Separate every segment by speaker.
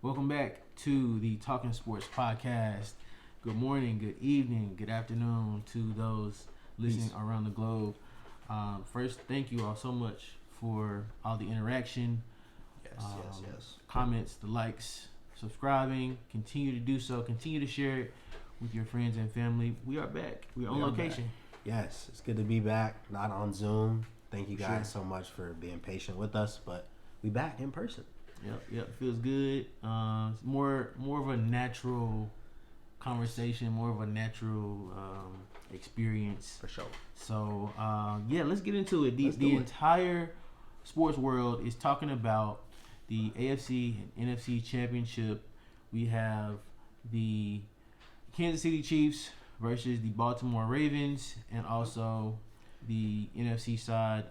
Speaker 1: Welcome back to the Talking Sports Podcast. Good morning, good evening, good afternoon to those listening around the globe. First, thank you all so much for all the interaction,
Speaker 2: Yes.
Speaker 1: comments, the likes, subscribing. Continue to do so. Continue to share it with your friends and family. We are back. We're on location.
Speaker 2: Yes, it's good to be back, not on Zoom. Thank you guys so much for being patient with us, but we back in person.
Speaker 1: Yep. Feels good. It's more of a natural conversation, more of a natural experience.
Speaker 2: For sure.
Speaker 1: So let's get into it. The entire sports world is talking about the AFC and NFC championship. We have the Kansas City Chiefs versus the Baltimore Ravens, and also the NFC side,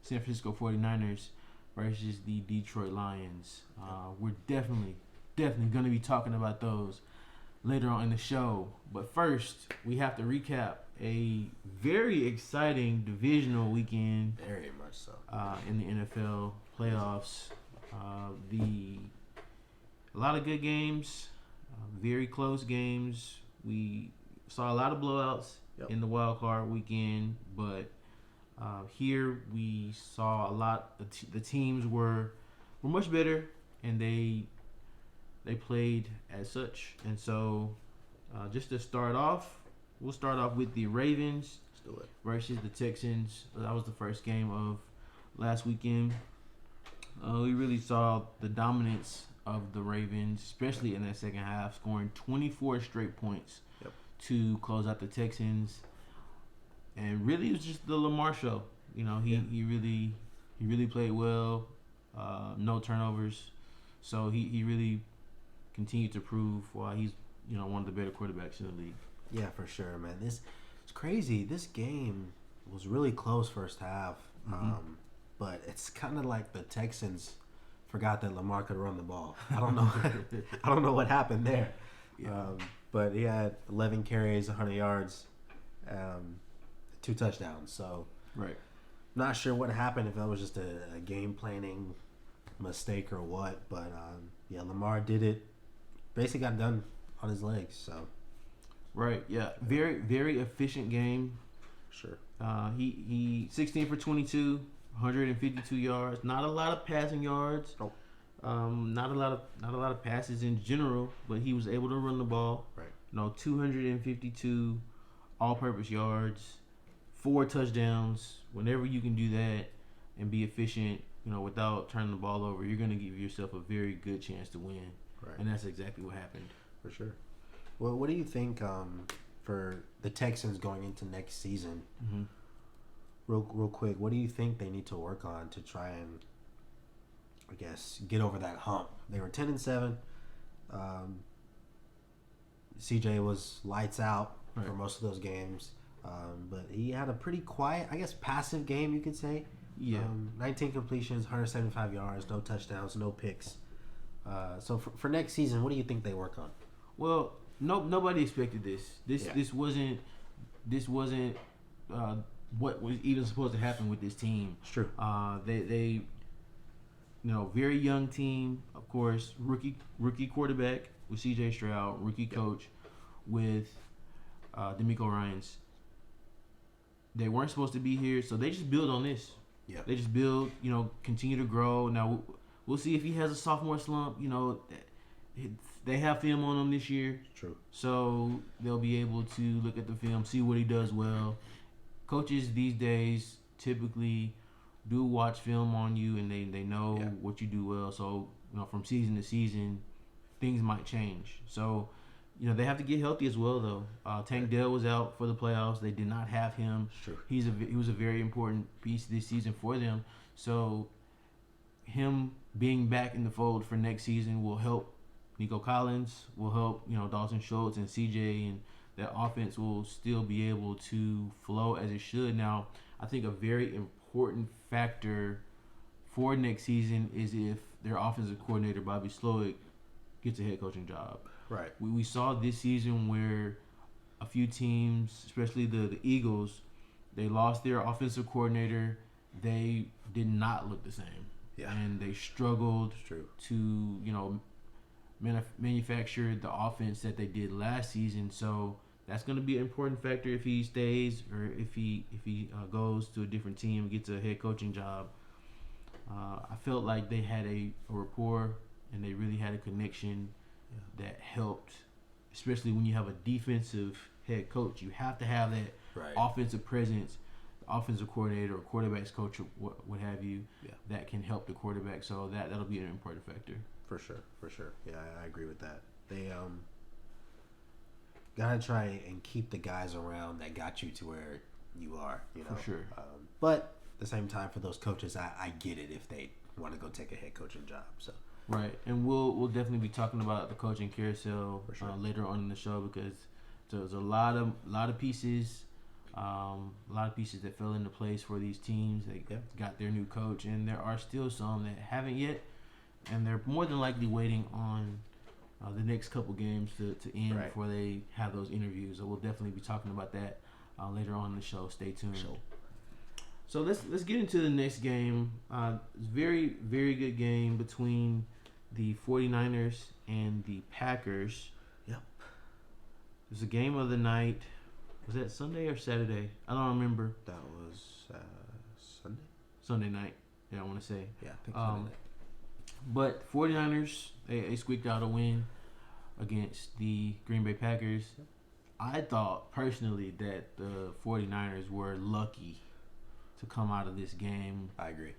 Speaker 1: San Francisco 49ers versus the Detroit Lions. We're definitely going to be talking about those later on in the show. But first, we have to recap a very exciting divisional weekend.
Speaker 2: Very much so.
Speaker 1: In the NFL playoffs. A lot of good games, very close games. We saw a lot of blowouts in the wild card weekend, but here we saw a lot. The teams were much better, and they played as such. And so, just to start off, we'll start off with the Ravens versus the Texans. That was the first game of last weekend. We really saw the dominance of the Ravens, especially in that second half, scoring 24 straight points to close out the Texans. And really, it was just the Lamar show. You know, he really played well. No turnovers, so he really continued to prove why he's one of the better quarterbacks in the league.
Speaker 2: Yeah, for sure, man. It's crazy. This game was really close first half, but it's kind of like the Texans forgot that Lamar could run the ball. I don't know. I don't know what happened there. Yeah. But he had 11 carries, 100 yards, 2 touchdowns. So, not sure what happened, if that was just a game planning mistake or what. But Lamar did it. Basically got done on his legs. So,
Speaker 1: very very efficient game.
Speaker 2: Sure.
Speaker 1: He 16 for 22, 152 yards. Not a lot of passing yards.
Speaker 2: Nope.
Speaker 1: Not a lot of passes in general, but he was able to run the ball. 252 all-purpose yards, 4 touchdowns. Whenever you can do that and be efficient, without turning the ball over, you're going to give yourself a very good chance to win. And that's exactly what happened.
Speaker 2: For sure. Well, what do you think for the Texans going into next season?
Speaker 1: Mm-hmm.
Speaker 2: Real quick, what do you think they need to work on to try and, I guess, get over that hump? They were 10-7. CJ was lights out for most of those games, but he had a pretty quiet, I guess, passive game, you could say. 19 completions, 175 yards, no touchdowns, no picks. So for next season, what do you think they work on?
Speaker 1: Well, nobody expected this. This wasn't what was even supposed to happen with this team.
Speaker 2: It's true.
Speaker 1: They very young team, of course, rookie quarterback with CJ Stroud, rookie coach with DeMeco Ryans. They weren't supposed to be here, so they just build on this.
Speaker 2: Yeah. They
Speaker 1: just build, continue to grow. Now we'll see if he has a sophomore slump. They have film on him this year.
Speaker 2: True.
Speaker 1: So they'll be able to look at the film, see what he does well. Coaches these days typically do watch film on you, and they know what you do well. So, from season to season, things might change. So, they have to get healthy as well, though. Tank Dell was out for the playoffs. They did not have him.
Speaker 2: Sure.
Speaker 1: He was a very important piece this season for them. So, him being back in the fold for next season will help Nico Collins, will help, Dalton Schultz and CJ, and that offense will still be able to flow as it should. Now, I think a very important factor for next season is if their offensive coordinator, Bobby Slowick, gets a head coaching job.
Speaker 2: Right.
Speaker 1: We saw this season where a few teams, especially the Eagles, they lost their offensive coordinator. They did not look the same.
Speaker 2: Yeah.
Speaker 1: And they struggled
Speaker 2: It's true.
Speaker 1: to, manufacture the offense that they did last season. So that's going to be an important factor if he stays or if he goes to a different team and gets a head coaching job. I felt like they had a rapport and they really had a connection that helped, especially when you have a defensive head coach. You have to have that offensive presence, offensive coordinator or quarterback's coach or what have you, that can help the quarterback. So that'll be an important factor.
Speaker 2: For sure. Yeah, I agree with that. They gotta try and keep the guys around that got you to where you are.
Speaker 1: For sure.
Speaker 2: But at the same time, for those coaches, I get it if they want to go take a head coaching job. So.
Speaker 1: Right, and we'll definitely be talking about the coaching carousel later on in the show because there's a lot of pieces, that fell into place for these teams. They got their new coach, and there are still some that haven't yet, and they're more than likely waiting on the next couple games to end before they have those interviews. So we'll definitely be talking about that later on in the show. Stay tuned. So let's get into the next game. Very, very good game between the 49ers and the Packers.
Speaker 2: Yep.
Speaker 1: It was a game of the night. Was that Sunday or Saturday? I don't remember.
Speaker 2: That was Sunday?
Speaker 1: Sunday night. Yeah, I want to say.
Speaker 2: Yeah, I think Sunday night.
Speaker 1: But 49ers, they squeaked out a win against the Green Bay Packers. I thought personally that the 49ers were lucky to come out of this game.
Speaker 2: I agree.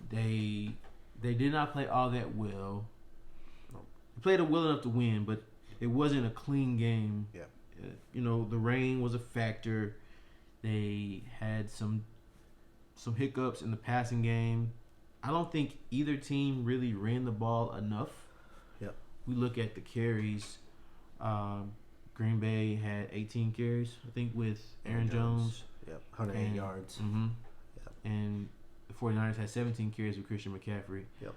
Speaker 1: They did not play all that well. They played well enough to win, but it wasn't a clean game.
Speaker 2: Yeah.
Speaker 1: The rain was a factor. They had some hiccups in the passing game. I don't think either team really ran the ball enough.
Speaker 2: Yep.
Speaker 1: We look at the carries. Green Bay had 18 carries, I think, with Aaron Jones.
Speaker 2: Yep, 108 yards.
Speaker 1: Mm-hmm.
Speaker 2: Yep.
Speaker 1: And the 49ers had 17 carries with Christian McCaffrey.
Speaker 2: Yep.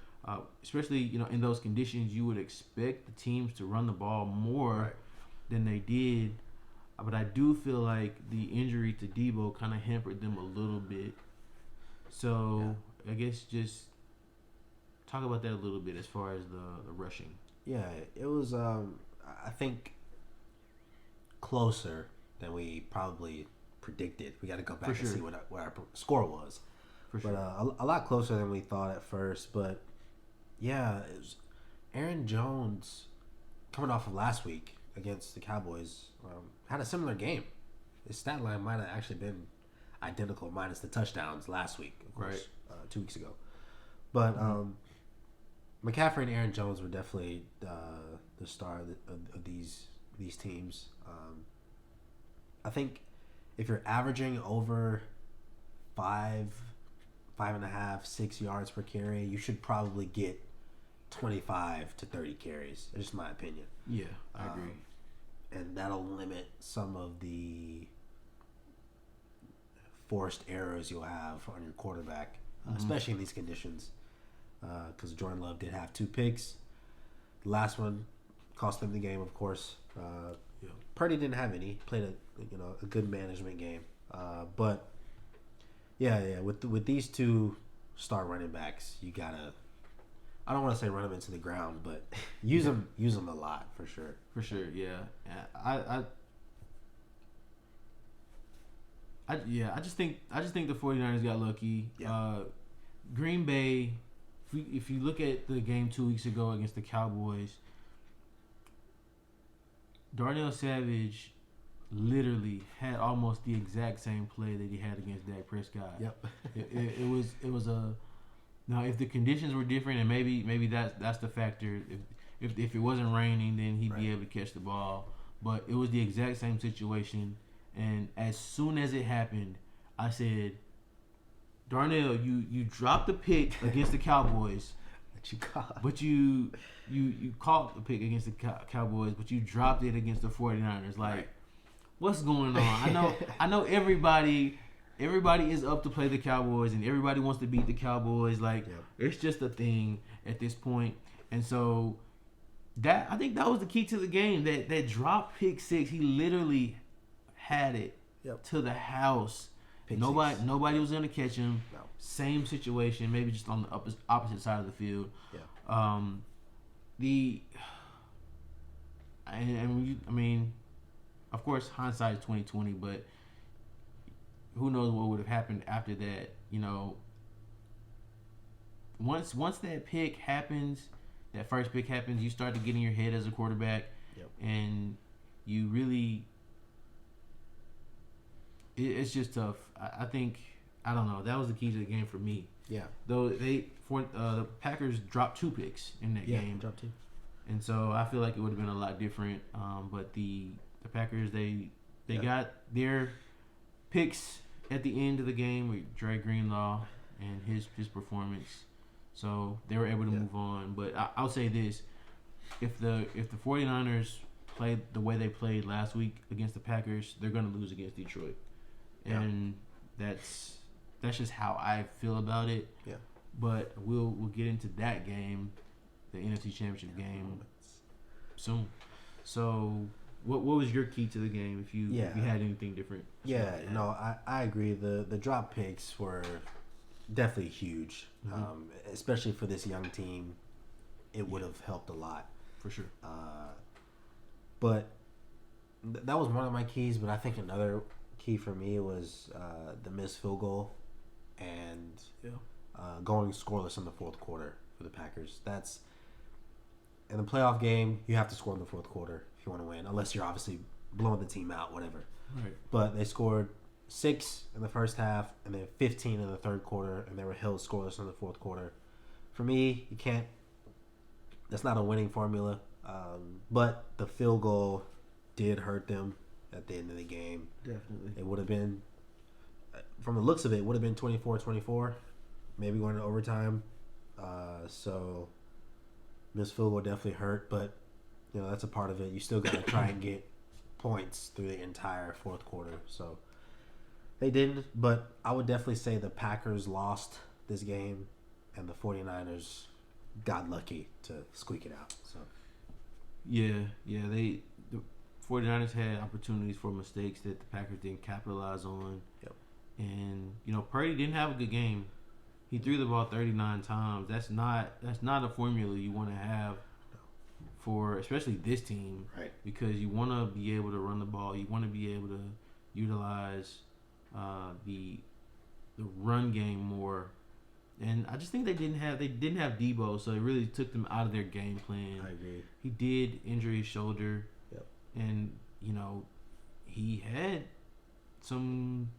Speaker 1: Especially, in those conditions, you would expect the teams to run the ball more than they did. But I do feel like the injury to Debo kind of hampered them a little bit. So I guess just talk about that a little bit as far as the rushing.
Speaker 2: Yeah, it was, I think, closer than we probably predicted. We got to go back and see what our score was.
Speaker 1: For sure.
Speaker 2: But a lot closer than we thought at first. But, yeah, it was Aaron Jones, coming off of last week against the Cowboys, had a similar game. His stat line might have actually been identical minus the touchdowns last week, of course, 2 weeks ago. But McCaffrey and Aaron Jones were definitely the star of these teams. I think if you're averaging over 5.5, 6 yards per carry, you should probably get 25 to 30 carries. That's just my opinion.
Speaker 1: Yeah, I agree.
Speaker 2: And that'll limit some of the forced errors you'll have on your quarterback, especially in these conditions. Because Jordan Love did have 2 picks. The last one cost them the game, of course. Purdy didn't have any. Played a good management game. But with these 2 star running backs, you gotta. I don't want to say run them into the ground, but use them a lot for sure.
Speaker 1: For sure, yeah. I just think the 49ers got lucky.
Speaker 2: Yeah.
Speaker 1: Green Bay, if you look at the game 2 weeks ago against the Cowboys, Darnell Savage literally had almost the exact same play that he had against Dak Prescott.
Speaker 2: Yep.
Speaker 1: It was a. Now, if the conditions were different, and maybe that's the factor. If it wasn't raining, then he'd be able to catch the ball. But it was the exact same situation, and as soon as it happened, I said, Darnell, you dropped the pick against the Cowboys. But you caught the pick against the Cowboys, but you dropped it against the 49ers. Like, what's going on? I know everybody is up to play the Cowboys, and everybody wants to beat the Cowboys. Like, it's just a thing at this point. And so I think that was the key to the game. That drop pick 6, he literally had it to the house. Nobody was gonna catch him.
Speaker 2: No.
Speaker 1: Same situation, maybe just on the opposite side of the field.
Speaker 2: Yeah.
Speaker 1: I mean, of course, hindsight is 2020, but who knows what would have happened after that? You know, once that pick happens, that first pick happens, you start to get in your head as a quarterback, and you really, it's just tough. I think I don't know. That was the key to the game for me.
Speaker 2: Yeah.
Speaker 1: Though the Packers dropped 2 picks in that game.
Speaker 2: Dropped 2.
Speaker 1: And so I feel like it would have been a lot different. But the Packers they got their picks at the end of the game with Dre Greenlaw and his performance. So they were able to move on. But I'll say this: if the 49ers played the way they played last week against the Packers, they're going to lose against Detroit. And that's just how I feel about it.
Speaker 2: Yeah.
Speaker 1: But we'll get into that game, the NFC Championship game, soon. So, what was your key to the game if you had anything different?
Speaker 2: Yeah, no, I agree. The drop picks were definitely huge, especially for this young team. It would have helped a lot.
Speaker 1: For sure.
Speaker 2: But that was one of my keys. But I think another key for me was the missed field goal and going scoreless in the fourth quarter for the Packers. That's in the playoff game. You have to score in the fourth quarter if you want to win, unless you're obviously blowing the team out, whatever.
Speaker 1: Right.
Speaker 2: But they scored 6 in the first half and then 15 in the third quarter, and they were held scoreless in the fourth quarter. For me, you can't. That's not a winning formula. But the field goal did hurt them at the end of the game.
Speaker 1: Definitely.
Speaker 2: It would have been, from the looks of it, would have been 24-24, maybe going to overtime. So missed field goal definitely hurt, but that's a part of it. You still got to try and get points through the entire fourth quarter. So they didn't, but I would definitely say the Packers lost this game, and the 49ers got lucky to squeak it out. So
Speaker 1: the 49ers had opportunities for mistakes that the Packers didn't capitalize on.
Speaker 2: Yep.
Speaker 1: And Purdy didn't have a good game. He threw the ball 39 times. That's not a formula you want to have for especially this team.
Speaker 2: Right. Because
Speaker 1: you want to be able to run the ball. You want to be able to utilize the run game more. And I just think they didn't have Debo, so it really took them out of their game plan.
Speaker 2: I agree.
Speaker 1: He did injure his shoulder.
Speaker 2: Yep.
Speaker 1: And he had some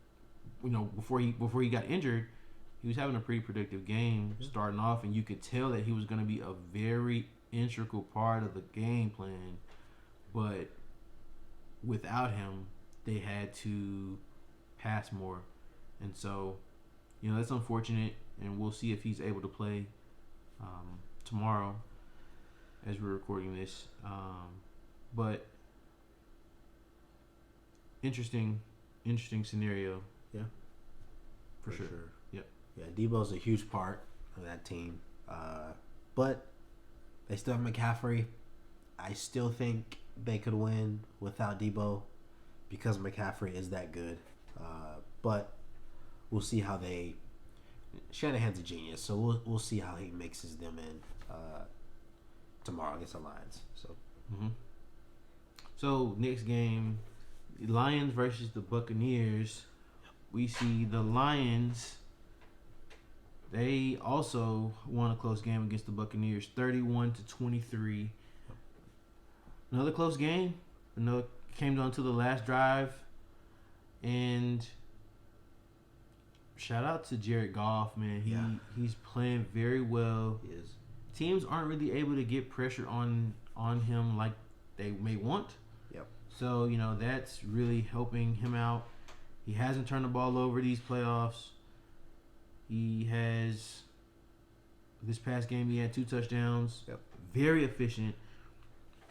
Speaker 1: before he got injured, he was having a pretty productive game starting off, and you could tell that he was going to be a very integral part of the game plan. But without him, they had to pass more. And so, that's unfortunate, and we'll see if he's able to play tomorrow as we're recording this. But interesting scenario.
Speaker 2: Yeah.
Speaker 1: For sure. Yep.
Speaker 2: Yeah, Debo's a huge part of that team. But they still have McCaffrey. I still think they could win without Debo because McCaffrey is that good. But we'll see how Shanahan's a genius, so we'll see how he mixes them in tomorrow against the Lions.
Speaker 1: So next game, Lions versus the Buccaneers. We see the Lions. They also won a close game against the Buccaneers, 31-23. Another close game. Came down to the last drive, and shout out to Jared Goff, man. He's playing very well.
Speaker 2: He is.
Speaker 1: Teams aren't really able to get pressure on him like they may want.
Speaker 2: Yep.
Speaker 1: So that's really helping him out. He hasn't turned the ball over these playoffs. He has, this past game, he had 2 touchdowns.
Speaker 2: Yep.
Speaker 1: Very efficient.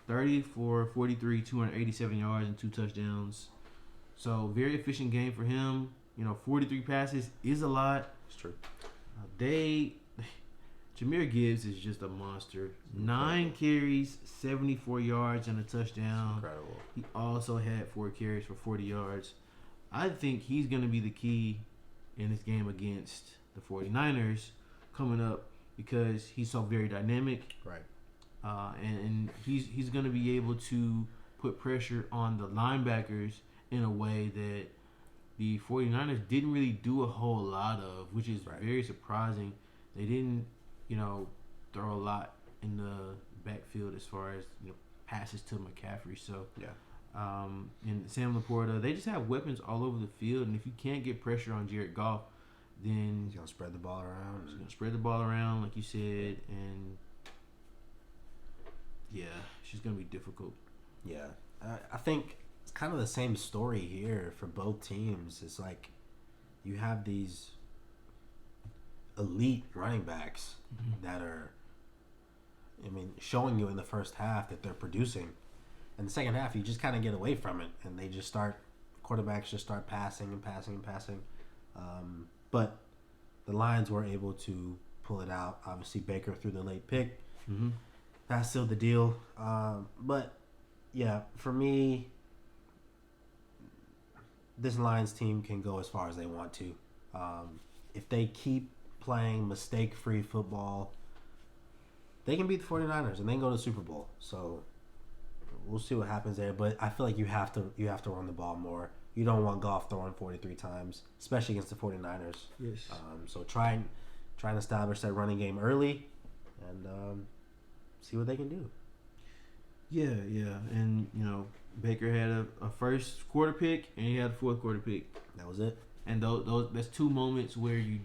Speaker 1: 30 for 43, 287 yards and 2 touchdowns. So, very efficient game for him. 43 passes is a lot.
Speaker 2: It's true.
Speaker 1: Jahmyr Gibbs is just a monster. 9 carries, 74 yards and a touchdown.
Speaker 2: Incredible.
Speaker 1: He also had 4 carries for 40 yards. I think he's going to be the key in this game against the 49ers coming up because he's so very dynamic.
Speaker 2: Right.
Speaker 1: and he's going to be able to put pressure on the linebackers in a way that the 49ers didn't really do a whole lot of, which is very surprising. They didn't, throw a lot in the backfield as far as passes to McCaffrey. So and Sam Laporta, they just have weapons all over the field, and if you can't get pressure on Jared Goff, then
Speaker 2: he's gonna spread the ball around.
Speaker 1: He's gonna spread the ball around, like you said, and it's just gonna be difficult.
Speaker 2: Yeah, I think it's kind of the same story here for both teams. It's like you have these elite running backs that are, showing you in the first half that they're producing. In the second half, you just kind of get away from it, and quarterbacks just start passing and passing and passing. But the Lions were able to pull it out. Obviously, Baker threw the late pick.
Speaker 1: Mm-hmm.
Speaker 2: That's still the deal. But, yeah, for me, this Lions team can go as far as they want to. If they keep playing mistake-free football, they can beat the 49ers, and they can go to the Super Bowl. So we'll see what happens there. But I feel like you have to run the ball more. You don't want Goff throwing 43 times, especially against the 49ers.
Speaker 1: Yes.
Speaker 2: So try and establish that running game early, and see what they can do.
Speaker 1: Yeah, and Baker had a first quarter pick, and he had a fourth quarter pick.
Speaker 2: That was it.
Speaker 1: And that's two moments where you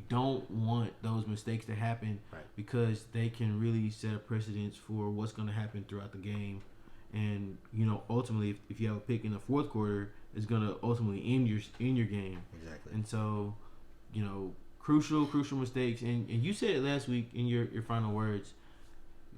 Speaker 1: don't want those mistakes to happen, because they can really set a precedence for what's going to happen throughout the game. And ultimately, if you have a pick in the fourth quarter, it's going to ultimately end your game.
Speaker 2: Exactly.
Speaker 1: And so, crucial mistakes. And you said it last week in your final words.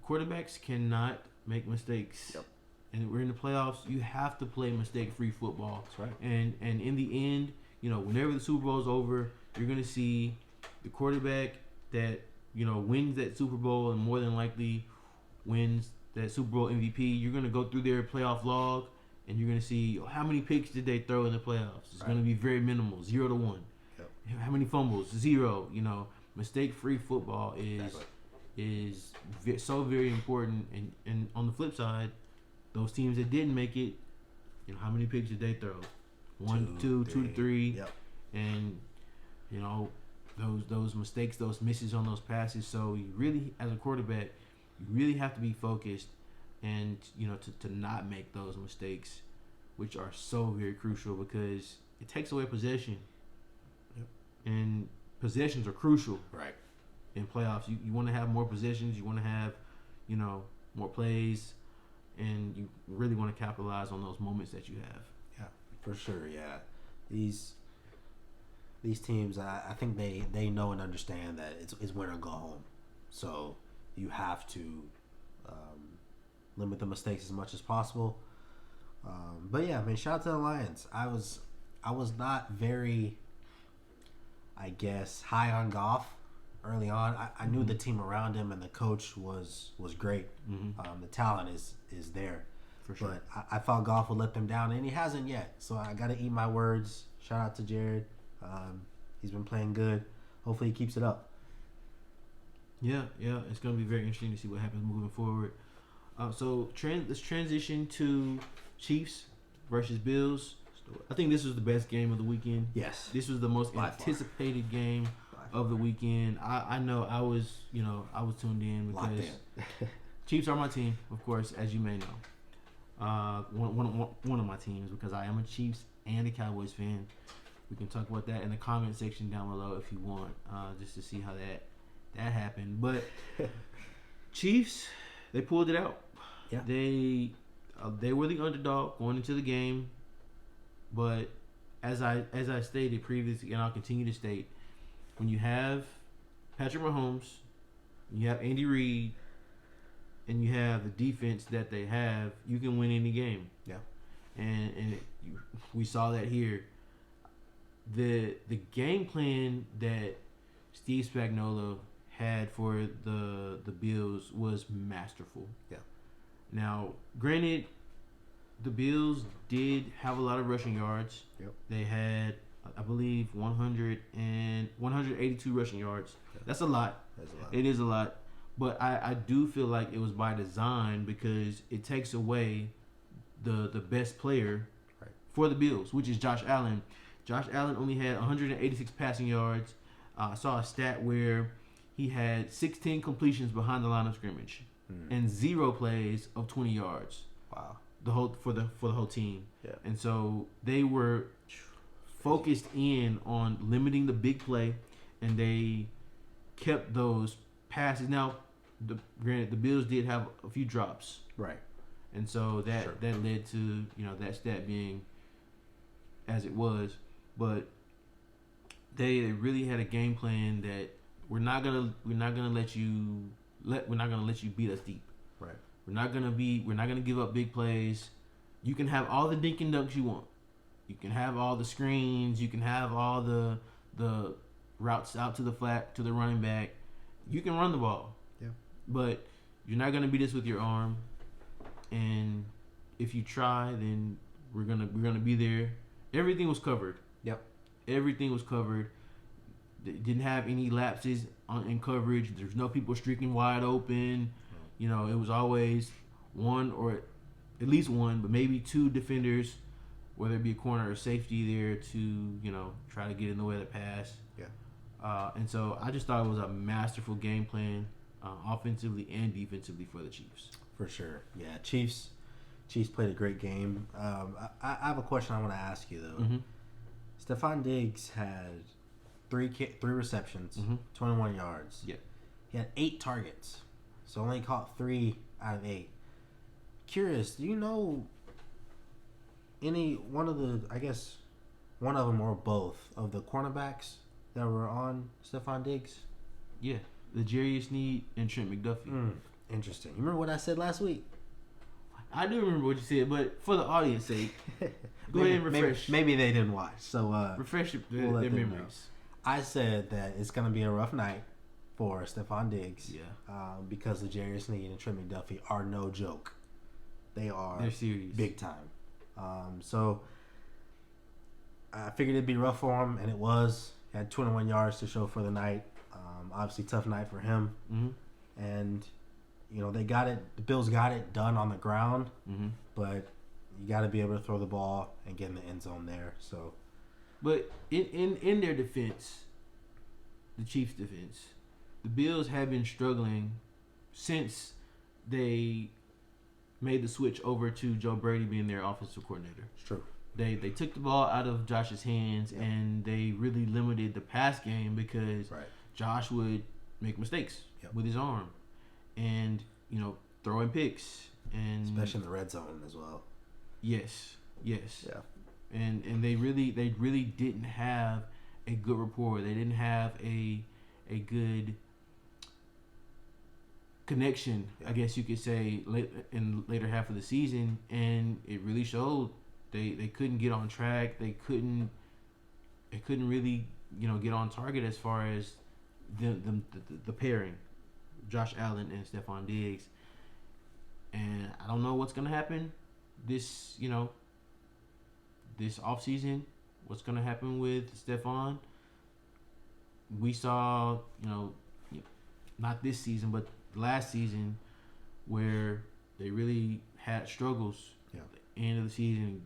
Speaker 1: Quarterbacks cannot make mistakes.
Speaker 2: Yep.
Speaker 1: And we're in the playoffs. You have to play mistake-free football.
Speaker 2: That's right.
Speaker 1: And in the end, whenever the Super Bowl is over, you're going to see the quarterback that wins that Super Bowl and more than likely wins that Super Bowl MVP. You're going to go through their playoff log, and you're going to see how many picks did they throw in the playoffs. It's going to be very minimal, 0-1.
Speaker 2: Yep.
Speaker 1: How many fumbles? 0. Mistake-free football is so very important. And on the flip side, those teams that didn't make it, how many picks did they throw? 1, 2 to 3.
Speaker 2: Yep.
Speaker 1: And those mistakes, those misses on those passes. So you really, as a quarterback, you really have to be focused, and to not make those mistakes, which are so very crucial, because it takes away possession.
Speaker 2: Yep.
Speaker 1: And possessions are crucial.
Speaker 2: Right.
Speaker 1: In playoffs, you want to have more possessions. You want to have, more plays, and you really want to capitalize on those moments that you have.
Speaker 2: Yeah, for sure. Yeah, these teams, I think they know and understand that it's win or go home. So you have to limit the mistakes as much as possible. But yeah, shout out to the Lions. I was not very, I guess, high on Goff early on. I knew the team around him and the coach was great.
Speaker 1: Mm-hmm.
Speaker 2: The talent is there.
Speaker 1: For sure.
Speaker 2: But I thought Goff would let them down, and he hasn't yet. So I got to eat my words. Shout out to Jared. He's been playing good. Hopefully he keeps it up.
Speaker 1: Yeah. It's going to be very interesting to see what happens moving forward. So let's transition to Chiefs versus Bills. I think this was the best game of the weekend.
Speaker 2: Yes.
Speaker 1: This was the most anticipated game of the weekend. I know I was tuned in because Chiefs are my team, of course, as you may know. One of my teams, because I am a Chiefs and a Cowboys fan. We can talk about that in the comment section down below if you want, just to see how that happened. But Chiefs, they pulled it out.
Speaker 2: Yeah.
Speaker 1: They were the underdog going into the game, but as I stated previously, and I'll continue to state, when you have Patrick Mahomes, you have Andy Reid, and you have the defense that they have, you can win any game.
Speaker 2: Yeah.
Speaker 1: And we saw that here. The game plan that Steve Spagnuolo had for the Bills was masterful.
Speaker 2: Yeah.
Speaker 1: Now, granted, the Bills did have a lot of rushing yards.
Speaker 2: Yep.
Speaker 1: They had, I believe, 182 rushing yards.
Speaker 2: Yeah.
Speaker 1: That's a lot.
Speaker 2: That's a lot.
Speaker 1: It is a lot. But I do feel like it was by design because it takes away the best player for the Bills, which is Josh Allen. Josh Allen only had 186 passing yards. I saw a stat where he had 16 completions behind the line of scrimmage and 0 plays of 20 yards.
Speaker 2: Wow.
Speaker 1: For the whole team.
Speaker 2: Yeah.
Speaker 1: And so they were focused in on limiting the big play, and they kept those passes. Now, granted, the Bills did have a few drops.
Speaker 2: Right.
Speaker 1: And so that led to, that stat being as it was. But they really had a game plan that we're not gonna let you beat us deep.
Speaker 2: Right.
Speaker 1: We're not gonna give up big plays. You can have all the dink and dunks you want. You can have all the screens. You can have all the routes out to the flat to the running back. You can run the ball.
Speaker 2: Yeah.
Speaker 1: But you're not gonna beat us with your arm. And if you try, then we're gonna be there. Everything was covered.
Speaker 2: Yep.
Speaker 1: Everything was covered. They didn't have any lapses in coverage. There's no people streaking wide open. It was always one or at least one, but maybe 2 defenders, whether it be a corner or safety there to, try to get in the way of the pass.
Speaker 2: Yeah.
Speaker 1: And so I just thought it was a masterful game plan, offensively and defensively for the Chiefs.
Speaker 2: For sure. Yeah, Chiefs played a great game. I have a question I want to ask you, though.
Speaker 1: Mm-hmm.
Speaker 2: Stephon Diggs had 3 receptions, 21 yards.
Speaker 1: Yeah.
Speaker 2: He had 8 targets, so only caught 3 out of 8. Curious, do you know any one of them or both of the cornerbacks that were on Stephon Diggs?
Speaker 1: Yeah, L'Jarius Sneed and Trent McDuffie.
Speaker 2: Interesting. You remember what I said last week?
Speaker 1: I do remember what you said, but for the audience sake, go ahead and refresh.
Speaker 2: Maybe they didn't watch, so
Speaker 1: refresh their memories.
Speaker 2: I said that it's going to be a rough night for Stephon Diggs.
Speaker 1: Yeah.
Speaker 2: Because L'Jarius Sneed and Trent McDuffie are no joke. They're
Speaker 1: serious,
Speaker 2: big time. So I figured it'd be rough for him, and it was. He had 21 yards to show for the night. Obviously, tough night for him.
Speaker 1: Mm-hmm.
Speaker 2: And they got it. The Bills got it done on the ground, but you got to be able to throw the ball and get in the end zone there. So,
Speaker 1: but in their defense, the Chiefs' defense, the Bills have been struggling since they made the switch over to Joe Brady being their offensive coordinator.
Speaker 2: It's true.
Speaker 1: They took the ball out of Josh's hands, and they really limited the pass game because Josh would make mistakes with his arm. And throwing picks, and
Speaker 2: especially in the red zone as well.
Speaker 1: Yes.
Speaker 2: Yeah.
Speaker 1: And they really didn't have a good rapport. They didn't have a good connection, I guess you could say, in later half of the season, and it really showed. They couldn't get on track. They couldn't really get on target as far as the pairing. Josh Allen and Stephon Diggs. And I don't know what's going to happen this offseason. What's going to happen with Stephon? We saw, not this season, but last season where they really had struggles.
Speaker 2: Yeah.
Speaker 1: At the end of the season,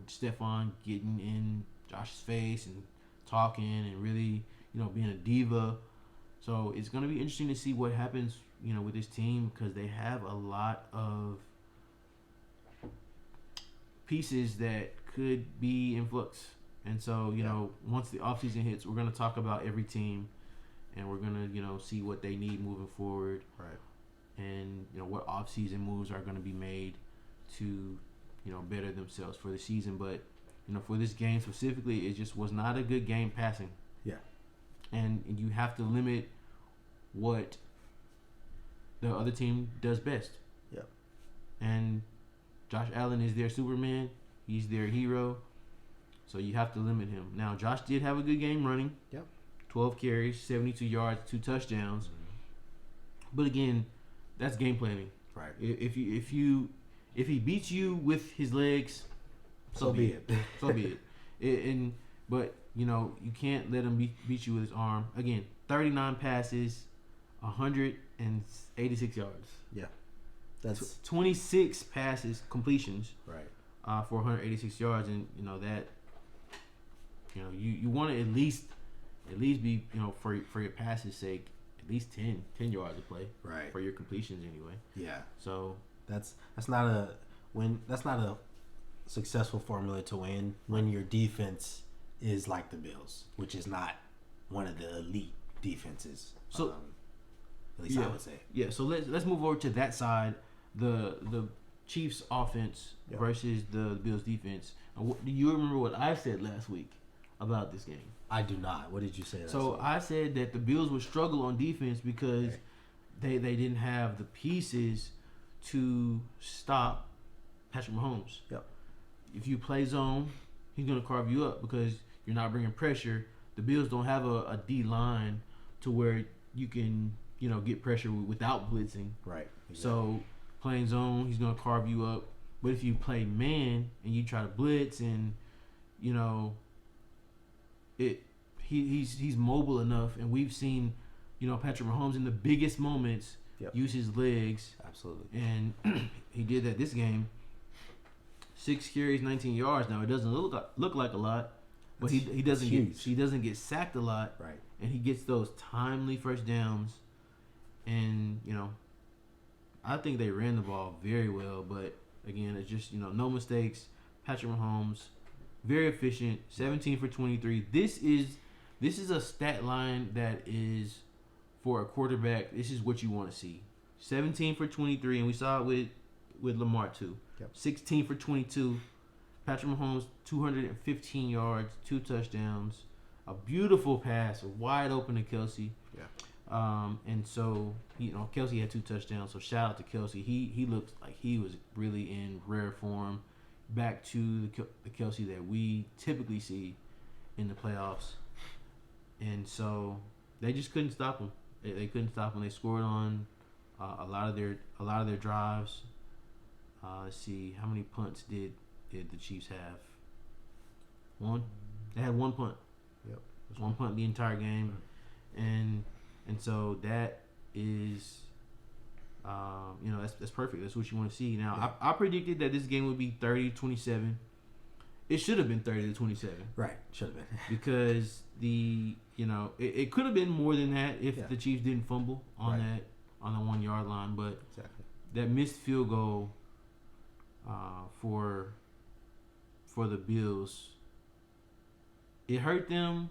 Speaker 1: Stephon getting in Josh's face and talking and really, being a diva. So it's going to be interesting to see what happens, with this team because they have a lot of pieces that could be in flux. And so, once the offseason hits, we're going to talk about every team and we're going to, see what they need moving forward.
Speaker 2: Right.
Speaker 1: And, what offseason moves are going to be made to, better themselves for the season. But, for this game specifically, it just was not a good game passing.
Speaker 2: Yeah.
Speaker 1: And you have to limit what the other team does best.
Speaker 2: Yep.
Speaker 1: And Josh Allen is their Superman. He's their hero. So you have to limit him. Now, Josh did have a good game running.
Speaker 2: Yep.
Speaker 1: 12 carries, 72 yards, 2 touchdowns. But again, that's game planning.
Speaker 2: Right.
Speaker 1: If he beats you with his legs, so be it. So be it. But you can't let him beat you with his arm. Again, 39 passes, 186 yards.
Speaker 2: Yeah. That's
Speaker 1: 26 passes, completions.
Speaker 2: right.
Speaker 1: For 186 yards, and that you want to at least be for your passes sake at least 10 yards of play
Speaker 2: Right.
Speaker 1: for your completions anyway.
Speaker 2: Yeah.
Speaker 1: So
Speaker 2: that's not a win. That's not a successful formula to win when your defense is like the Bills, which is not one of the elite defenses.
Speaker 1: So
Speaker 2: at least I would say.
Speaker 1: Yeah. So let's move over to that side. The Chiefs offense versus the Bills defense. Do you remember what I said last week about this game?
Speaker 2: I do not. What did you say?
Speaker 1: So I said that the Bills would struggle on defense because they didn't have the pieces to stop Patrick Mahomes.
Speaker 2: Yep.
Speaker 1: If you play zone, he's going to carve you up because you're not bringing pressure. The Bills don't have a D line to where you can get pressure without blitzing.
Speaker 2: Right. Exactly. So
Speaker 1: playing zone, he's going to carve you up. But if you play man and you try to blitz and he's mobile enough, and we've seen Patrick Mahomes in the biggest moments use his legs.
Speaker 2: Absolutely.
Speaker 1: And he did that this game. 6 carries, 19 yards. Now it doesn't look like a lot, but he doesn't get sacked a lot.
Speaker 2: Right.
Speaker 1: And he gets those timely first downs. And I think they ran the ball very well, but again, it's just no mistakes. Patrick Mahomes, very efficient, 17 for 23. This is a stat line that is for a quarterback. This is what you want to see. 17 for 23, and we saw it with Lamar too.
Speaker 2: Yep.
Speaker 1: 16 for 22. Patrick Mahomes, 215 yards, 2 touchdowns, a beautiful pass, wide open to Kelsey.
Speaker 2: Yeah.
Speaker 1: And so Kelsey had 2 touchdowns. So shout out to Kelsey. He looks like he was really in rare form. Back to the Kelsey that we typically see in the playoffs. And so they just couldn't stop him. They couldn't stop him. They scored on a lot of their drives. Let's see, how many punts did the Chiefs have? 1. They had 1 punt.
Speaker 2: Yep.
Speaker 1: It was 1 punt the entire game, and so that is, that's perfect. That's what you want to see. Now, I predicted that this game would be 30-27. It should have been 30-27.
Speaker 2: Right, should have been.
Speaker 1: Because it could have been more than that if the Chiefs didn't fumble on the 1 yard line, but that missed field goal for the Bills, it hurt them,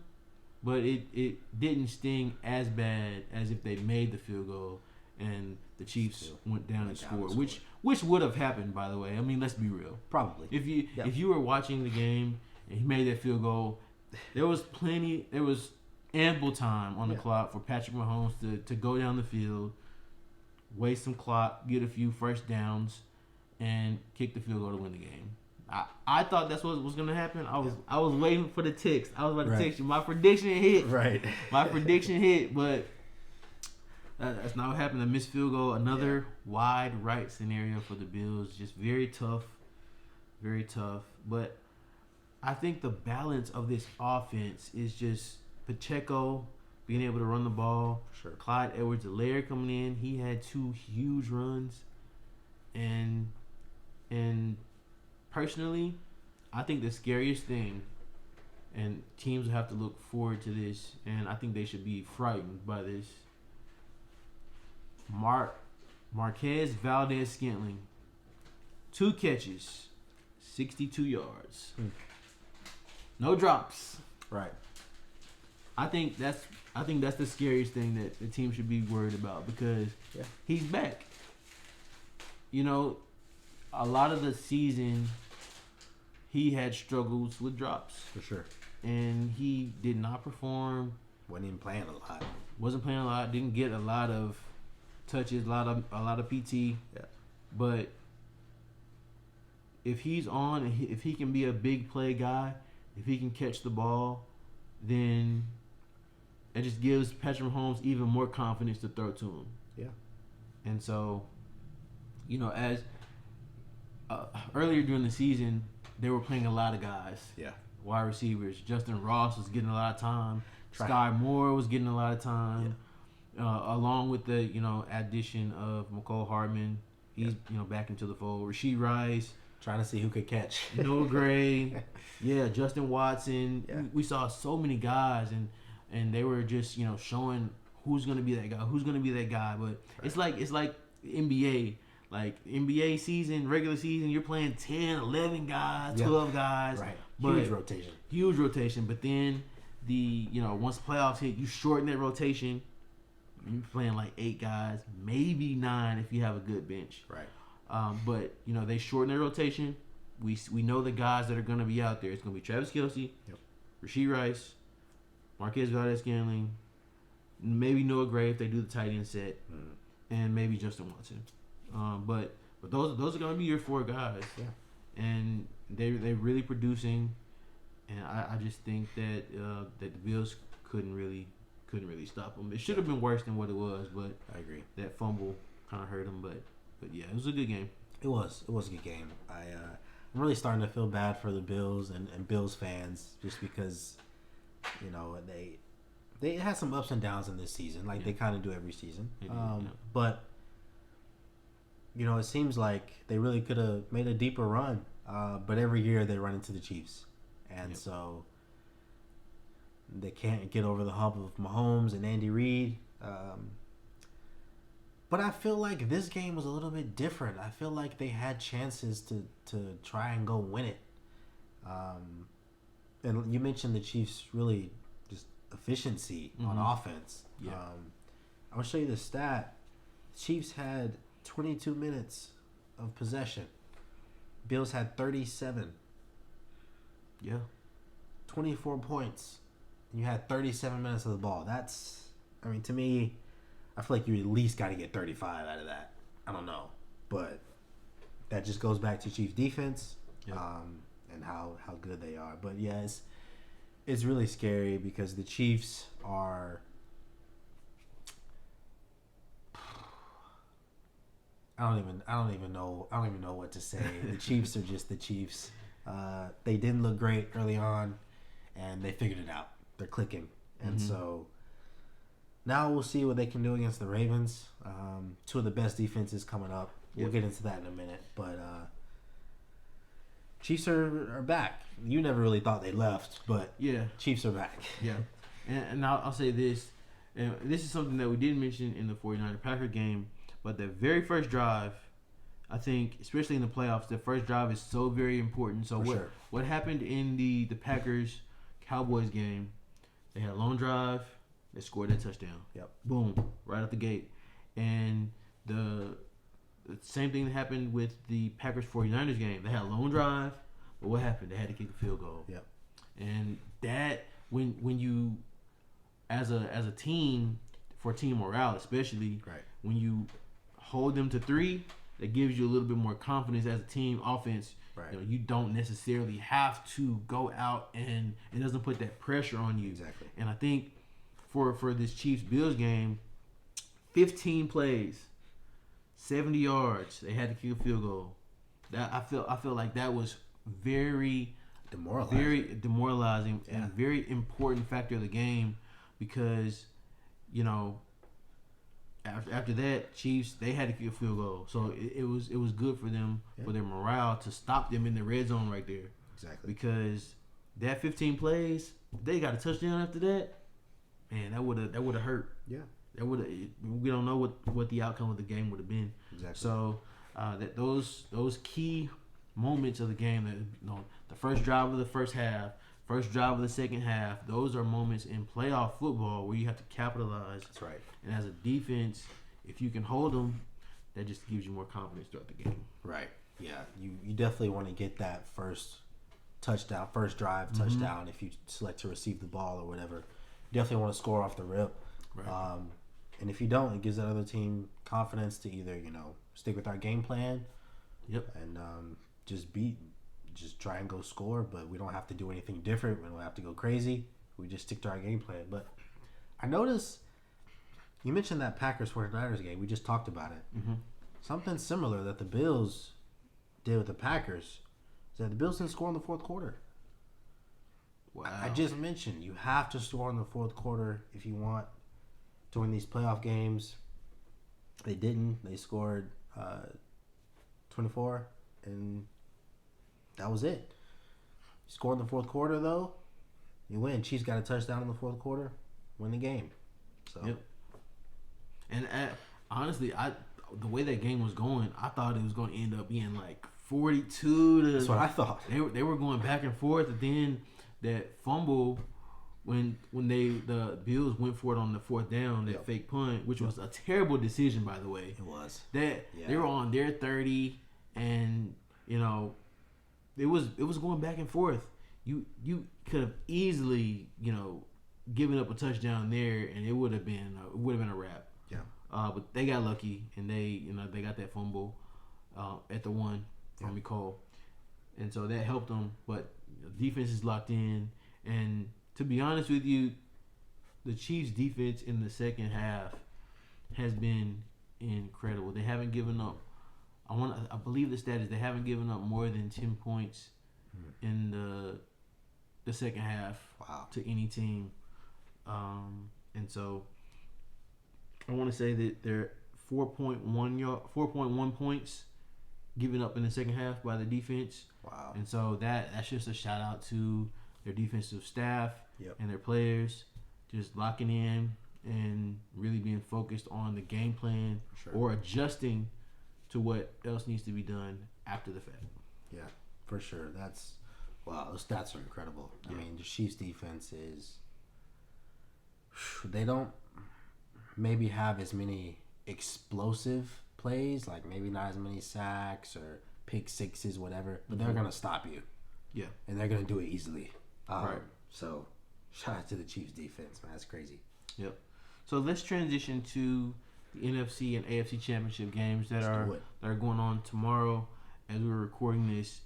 Speaker 1: but it didn't sting as bad as if they made the field goal and the Chiefs went down and scored, which would have happened, by the way. I mean, let's be real.
Speaker 2: Probably.
Speaker 1: If you were watching the game and he made that field goal, there was ample time on the clock for Patrick Mahomes to go down the field, waste some clock, get a few first downs, and kick the field goal to win the game. I thought that's what was going to happen. I was waiting for the text. I was about to text you. My prediction hit.
Speaker 2: Right.
Speaker 1: My prediction hit, but that's not what happened. A missed field goal. Another wide right scenario for the Bills. Just very tough. Very tough. But I think the balance of this offense is just Pacheco being able to run the ball.
Speaker 2: Sure.
Speaker 1: Clyde Edwards-Helaire coming in. He had 2 huge runs. And personally, I think the scariest thing, and teams will have to look forward to this, and I think they should be frightened by this. Marquez Valdez-Scantling, 2 catches, 62 yards, no drops.
Speaker 2: Right.
Speaker 1: I think that's the scariest thing that the team should be worried about because he's back. A lot of the season, he had struggles with drops.
Speaker 2: For sure.
Speaker 1: And he did not perform.
Speaker 2: Wasn't even playing a lot.
Speaker 1: Wasn't playing a lot. Didn't get a lot of touches, a lot of PT.
Speaker 2: Yeah.
Speaker 1: But if he's on, and if he can be a big play guy, if he can catch the ball, then it just gives Patrick Mahomes even more confidence to throw to him.
Speaker 2: Yeah.
Speaker 1: And so, as earlier during the season, they were playing a lot of guys.
Speaker 2: Yeah.
Speaker 1: Wide receivers. Justin Ross was getting a lot of time. Sky Moore was getting a lot of time. along with the addition of McCole Hardman. He's back into the fold. Rasheed Rice,
Speaker 2: trying to see who could catch.
Speaker 1: Noah Gray, Justin Watson.
Speaker 2: Yeah.
Speaker 1: We saw so many guys, and they were just showing who's gonna be that guy, But right. it's like NBA. Like NBA season, regular season, you're playing 10, 11 guys, 12 guys.
Speaker 2: Right.
Speaker 1: Huge rotation. But then once playoffs hit, you shorten that rotation. You're playing like 8 guys, maybe 9 if you have a good bench.
Speaker 2: Right.
Speaker 1: But they shorten their rotation. We know the guys that are going to be out there. It's going to be Travis Kelce, Rasheed Rice, Marquez Valdez-Scantling, maybe Noah Gray if they do the tight end set, and maybe Justin Watson. But those are going to be your 4 guys.
Speaker 2: Yeah.
Speaker 1: And they're really producing. And I just think that the Bills couldn't really stop them. It should have been worse than what it was, but
Speaker 2: I agree.
Speaker 1: That fumble kind of hurt them. But yeah, it was a good game.
Speaker 2: It was a good game. I'm really starting to feel bad for the Bills and Bills fans just because they had some ups and downs in this season, like they kind of do every season. But it seems like they really could have made a deeper run. But every year they run into the Chiefs, and so they can't get over the hump of Mahomes and Andy Reid. But I feel like this game was a little bit different. I feel like they had chances to try and go win it. And you mentioned the Chiefs' really just efficiency on offense.
Speaker 1: Yeah.
Speaker 2: I'm going to show you the stat. Chiefs had 22 minutes of possession. Bills had 37.
Speaker 1: Yeah.
Speaker 2: 24 points. You had 37 minutes of the ball. To me, I feel like you at least got to get 35 out of that. I don't know. But that just goes back to Chiefs defense and how good they are. But yeah, it's really scary because the Chiefs are I don't even know what to say. The Chiefs are just the Chiefs. They didn't look great early on and they figured it out. They're clicking. And so now we'll see what they can do against the Ravens. 2 of the best defenses coming up. We'll get into that in a minute. But Chiefs are back. You never really thought they left, but Chiefs are back.
Speaker 1: Yeah. And I'll say this. And this is something that we didn't mention in the 49er-Packer game, but the very first drive, I think, especially in the playoffs, the first drive is so very important. So what happened in the Packers-Cowboys game, they had a long drive. They scored that touchdown.
Speaker 2: Yep.
Speaker 1: Boom. Right out the gate. And the same thing that happened with the Packers-49ers game. They had a long drive, but what happened? They had to kick a field goal.
Speaker 2: Yep.
Speaker 1: And that, when you, as a team, for team morale especially, when you hold them to 3, that gives you a little bit more confidence as a team offense.
Speaker 2: Right.
Speaker 1: You don't necessarily have to go out and it doesn't put that pressure on you.
Speaker 2: Exactly.
Speaker 1: And I think for this Chiefs-Bills game, 15 plays, 70 yards, they had to kick a field goal. That I feel like that was very demoralizing and very important factor of the game because, after that, Chiefs, they had to kick a field goal. So it was good for them, for their morale, to stop them in the red zone right there.
Speaker 2: Exactly.
Speaker 1: Because that 15 plays, they got a touchdown after that. Man, that would have hurt.
Speaker 2: Yeah.
Speaker 1: We don't know what the outcome of the game would have been.
Speaker 2: Exactly.
Speaker 1: So that those key moments of the game, the first drive of the first half, first drive of the second half, those are moments in playoff football where you have to capitalize.
Speaker 2: That's right.
Speaker 1: And as a defense, if you can hold them, that just gives you more confidence throughout the game.
Speaker 2: Right. Yeah. You definitely want to get that first touchdown, first drive touchdown if you select to receive the ball or whatever. You definitely want to score off the rip.
Speaker 1: Right.
Speaker 2: And if you don't, it gives that other team confidence to either, stick with our game plan.
Speaker 1: Yep.
Speaker 2: And just try and go score, but we don't have to do anything different. We don't have to go crazy. We just stick to our game plan. But I noticed you mentioned that Packers 49ers game. We just talked about it.
Speaker 1: Mm-hmm.
Speaker 2: Something similar that the Bills did with the Packers is that the Bills didn't score in the fourth quarter.
Speaker 1: Wow.
Speaker 2: I just mentioned you have to score in the fourth quarter if you want during these playoff games. They didn't. They scored 24, and that was it. Score in the fourth quarter, though, you win. Chiefs got a touchdown in the fourth quarter, win the game. So,
Speaker 1: yep. And honestly, the way that game was going, I thought it was going to end up being like 42 to.
Speaker 2: That's what I thought.
Speaker 1: They were going back and forth, and then that fumble when the Bills went for it on the fourth down, that fake punt, which was a terrible decision, by the way.
Speaker 2: It was.
Speaker 1: They were on their 30, and it was going back and forth. You could have easily given up a touchdown there, and it would have been a wrap.
Speaker 2: Yeah.
Speaker 1: But they got lucky, and they got that fumble at the one from Cole, and so that helped them. But defense is locked in, and to be honest with you, the Chiefs' defense in the second half has been incredible. They haven't given up. I believe the stat is they haven't given up more than 10 points in the second half to any team, and so I want to say that they're 4.1 points given up in the second half by the defense.
Speaker 2: Wow!
Speaker 1: And so that's just a shout out to their defensive staff and their players, just locking in and really being focused on the game plan or adjusting to what else needs to be done after the fact.
Speaker 2: Yeah, for sure. Those stats are incredible. I mean, the Chiefs' defense is. They don't maybe have as many explosive plays, like maybe not as many sacks or pick sixes, whatever, but they're going to stop you. Yeah. And they're going to do it easily. Right. So, shout out to the Chiefs' defense, man. That's crazy.
Speaker 1: Yep. So, let's transition to the NFC and AFC championship games that are going on tomorrow as we're recording this.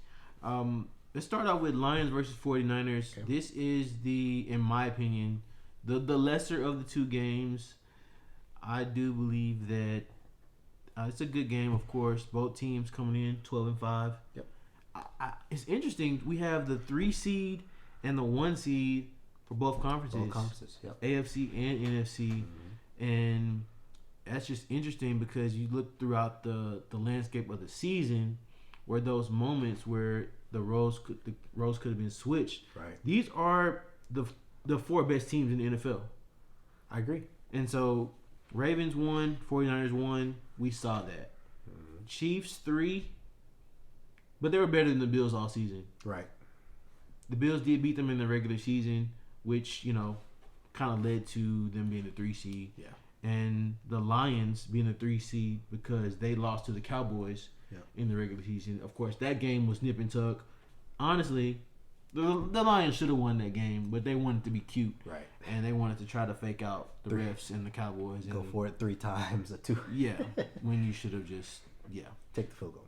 Speaker 1: Let's start out with Lions versus 49ers. Okay. This is in my opinion, the lesser of the two games. I do believe that it's a good game, of course. Both teams coming in 12-5.
Speaker 2: Yep.
Speaker 1: It's interesting. We have the 3 seed and the 1 seed for both conferences.
Speaker 2: Both conferences, yep.
Speaker 1: AFC and NFC. And that's just interesting because you look throughout the landscape of the season where those moments where the roles could have been switched.
Speaker 2: Right.
Speaker 1: These are the 4 best teams in the NFL.
Speaker 2: I agree.
Speaker 1: And so Ravens won, 49ers won. We saw that. Chiefs 3, but they were better than the Bills all season.
Speaker 2: Right.
Speaker 1: The Bills did beat them in the regular season, which, kind of led to them being the 3 seed.
Speaker 2: Yeah.
Speaker 1: And the Lions being the 3 seed because they lost to the Cowboys in the regular season. Of course, that game was nip and tuck. Honestly, the Lions should have won that game, but they wanted to be cute.
Speaker 2: Right.
Speaker 1: And they wanted to try to fake out the refs and the Cowboys.
Speaker 2: Go for it 3 times or 2.
Speaker 1: Yeah. When you should have just,
Speaker 2: take the field goal.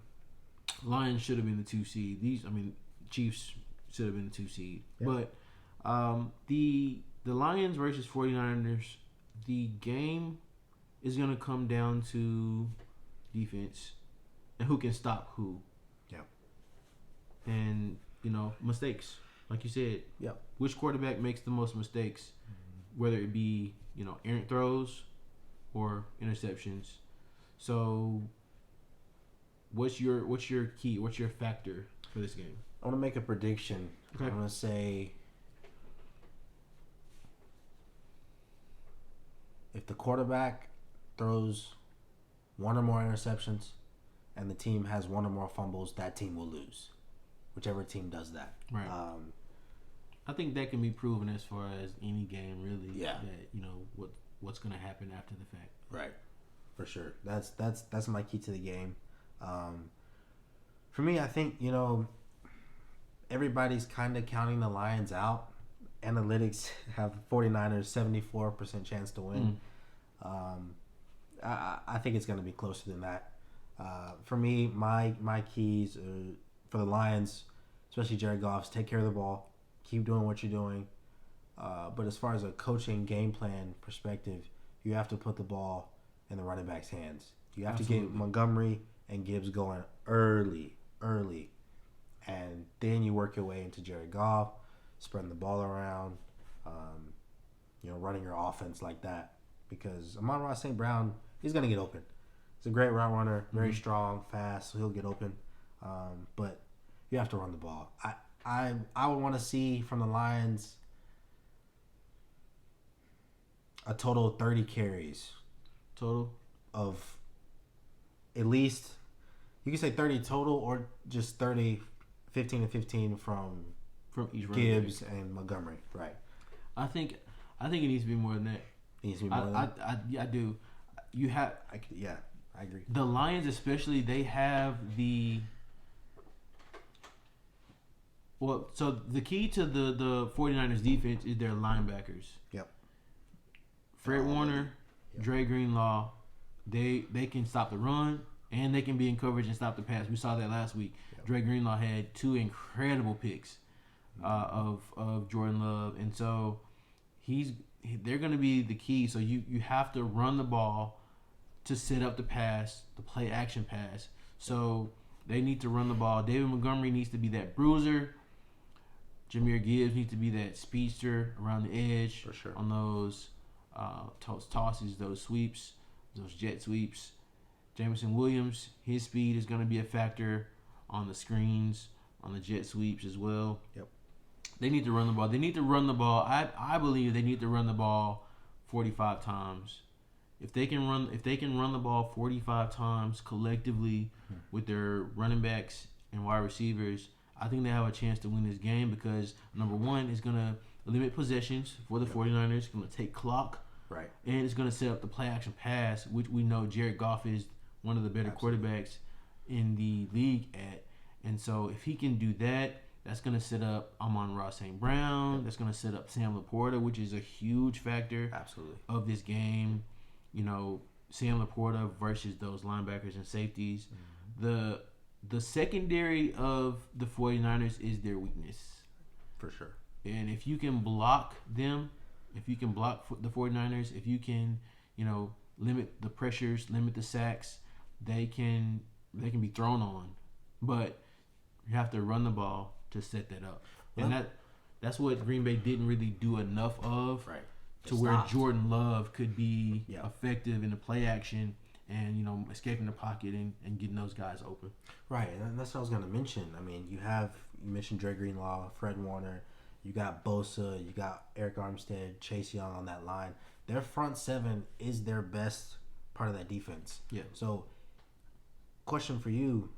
Speaker 1: Lions should have been the 2 seed. Chiefs should have been the 2 seed. Yep. But the Lions versus 49ers, the game is going to come down to defense and who can stop who.
Speaker 2: Yeah.
Speaker 1: And, mistakes. Like you said.
Speaker 2: Yeah.
Speaker 1: Which quarterback makes the most mistakes? Whether it be, errant throws or interceptions. So what's your key? What's your factor for this game?
Speaker 2: I want to make a prediction. Okay. I'm going to say if the quarterback throws 1 or more interceptions and the team has 1 or more fumbles, that team will lose. Whichever team does that.
Speaker 1: Right. I think that can be proven as far as any game, really.
Speaker 2: Yeah.
Speaker 1: That what's going to happen after the fact.
Speaker 2: Right. For sure. That's my key to the game. For me, I think everybody's kind of counting the Lions out. Analytics have 49ers 74% chance to win. I think it's going to be closer than that. For me, my keys for the Lions, especially Jared Goff's, take care of the ball, keep doing what you're doing. But as far as a coaching game plan perspective, you have to put the ball in the running back's hands. You have to get Montgomery and Gibbs going early, and then you work your way into Jared Goff, spreading the ball around, running your offense like that. because Amon-Ra St. Brown, he's going to get open. He's a great route runner, very strong, fast, so he'll get open. But you have to run the ball. I would want to see from the Lions a total of 30 carries.
Speaker 1: Total?
Speaker 2: Of at least, you can say 30 total or just 30, 15 and 15 from
Speaker 1: each
Speaker 2: Gibbs and Montgomery. Right.
Speaker 1: I think it needs to be more than that.
Speaker 2: It needs to be more than that?
Speaker 1: I do. You have...
Speaker 2: I agree.
Speaker 1: The Lions especially, they have the... Well, so the key to the 49ers defense is their linebackers.
Speaker 2: Yep.
Speaker 1: Fred Warner, Dre Greenlaw, they can stop the run and they can be in coverage and stop the pass. We saw that last week. Yep. Dre Greenlaw had 2 incredible picks of Jordan Love, and so they're going to be the key. So you have to run the ball to set up the pass, the play action pass. So they need to run the ball. David Montgomery needs to be that bruiser. Jahmyr Gibbs needs to be that speedster around the edge.
Speaker 2: For sure.
Speaker 1: On those tosses, those sweeps, those jet sweeps. Jameson Williams, his speed is going to be a factor on the screens, on the jet sweeps as well.
Speaker 2: Yep.
Speaker 1: They need to run the ball. They need to run the ball. I believe they need to run the ball 45 times. If they can run the ball 45 times collectively with their running backs and wide receivers, I think they have a chance to win this game because, number one, it's going to limit possessions for the 49ers. It's going to take clock.
Speaker 2: Right. And
Speaker 1: it's going to set up the play-action pass, which we know Jared Goff is one of the better quarterbacks in the league at. And so if he can do that, that's going to set up Amon-Ra St. Brown. Yep. That's going to set up Sam Laporta, which is a huge factor of this game. You know, Sam Laporta versus those linebackers and safeties. Mm-hmm. The secondary of the 49ers is their weakness.
Speaker 2: For sure. And
Speaker 1: if you can block them, if you can block the 49ers, if you can, limit the pressures, limit the sacks, they can be thrown on. But you have to run the ball to set that up. Well, and that's what Green Bay didn't really do enough of.
Speaker 2: Right.
Speaker 1: To where Jordan Love could be effective in the play action and, escaping the pocket and getting those guys open.
Speaker 2: Right, and that's what I was going to mention. I mean, you mentioned Dre Greenlaw, Fred Warner, you got Bosa, you got Eric Armstead, Chase Young on that line. Their front seven is their best part of that defense.
Speaker 1: Yeah.
Speaker 2: So, question for you,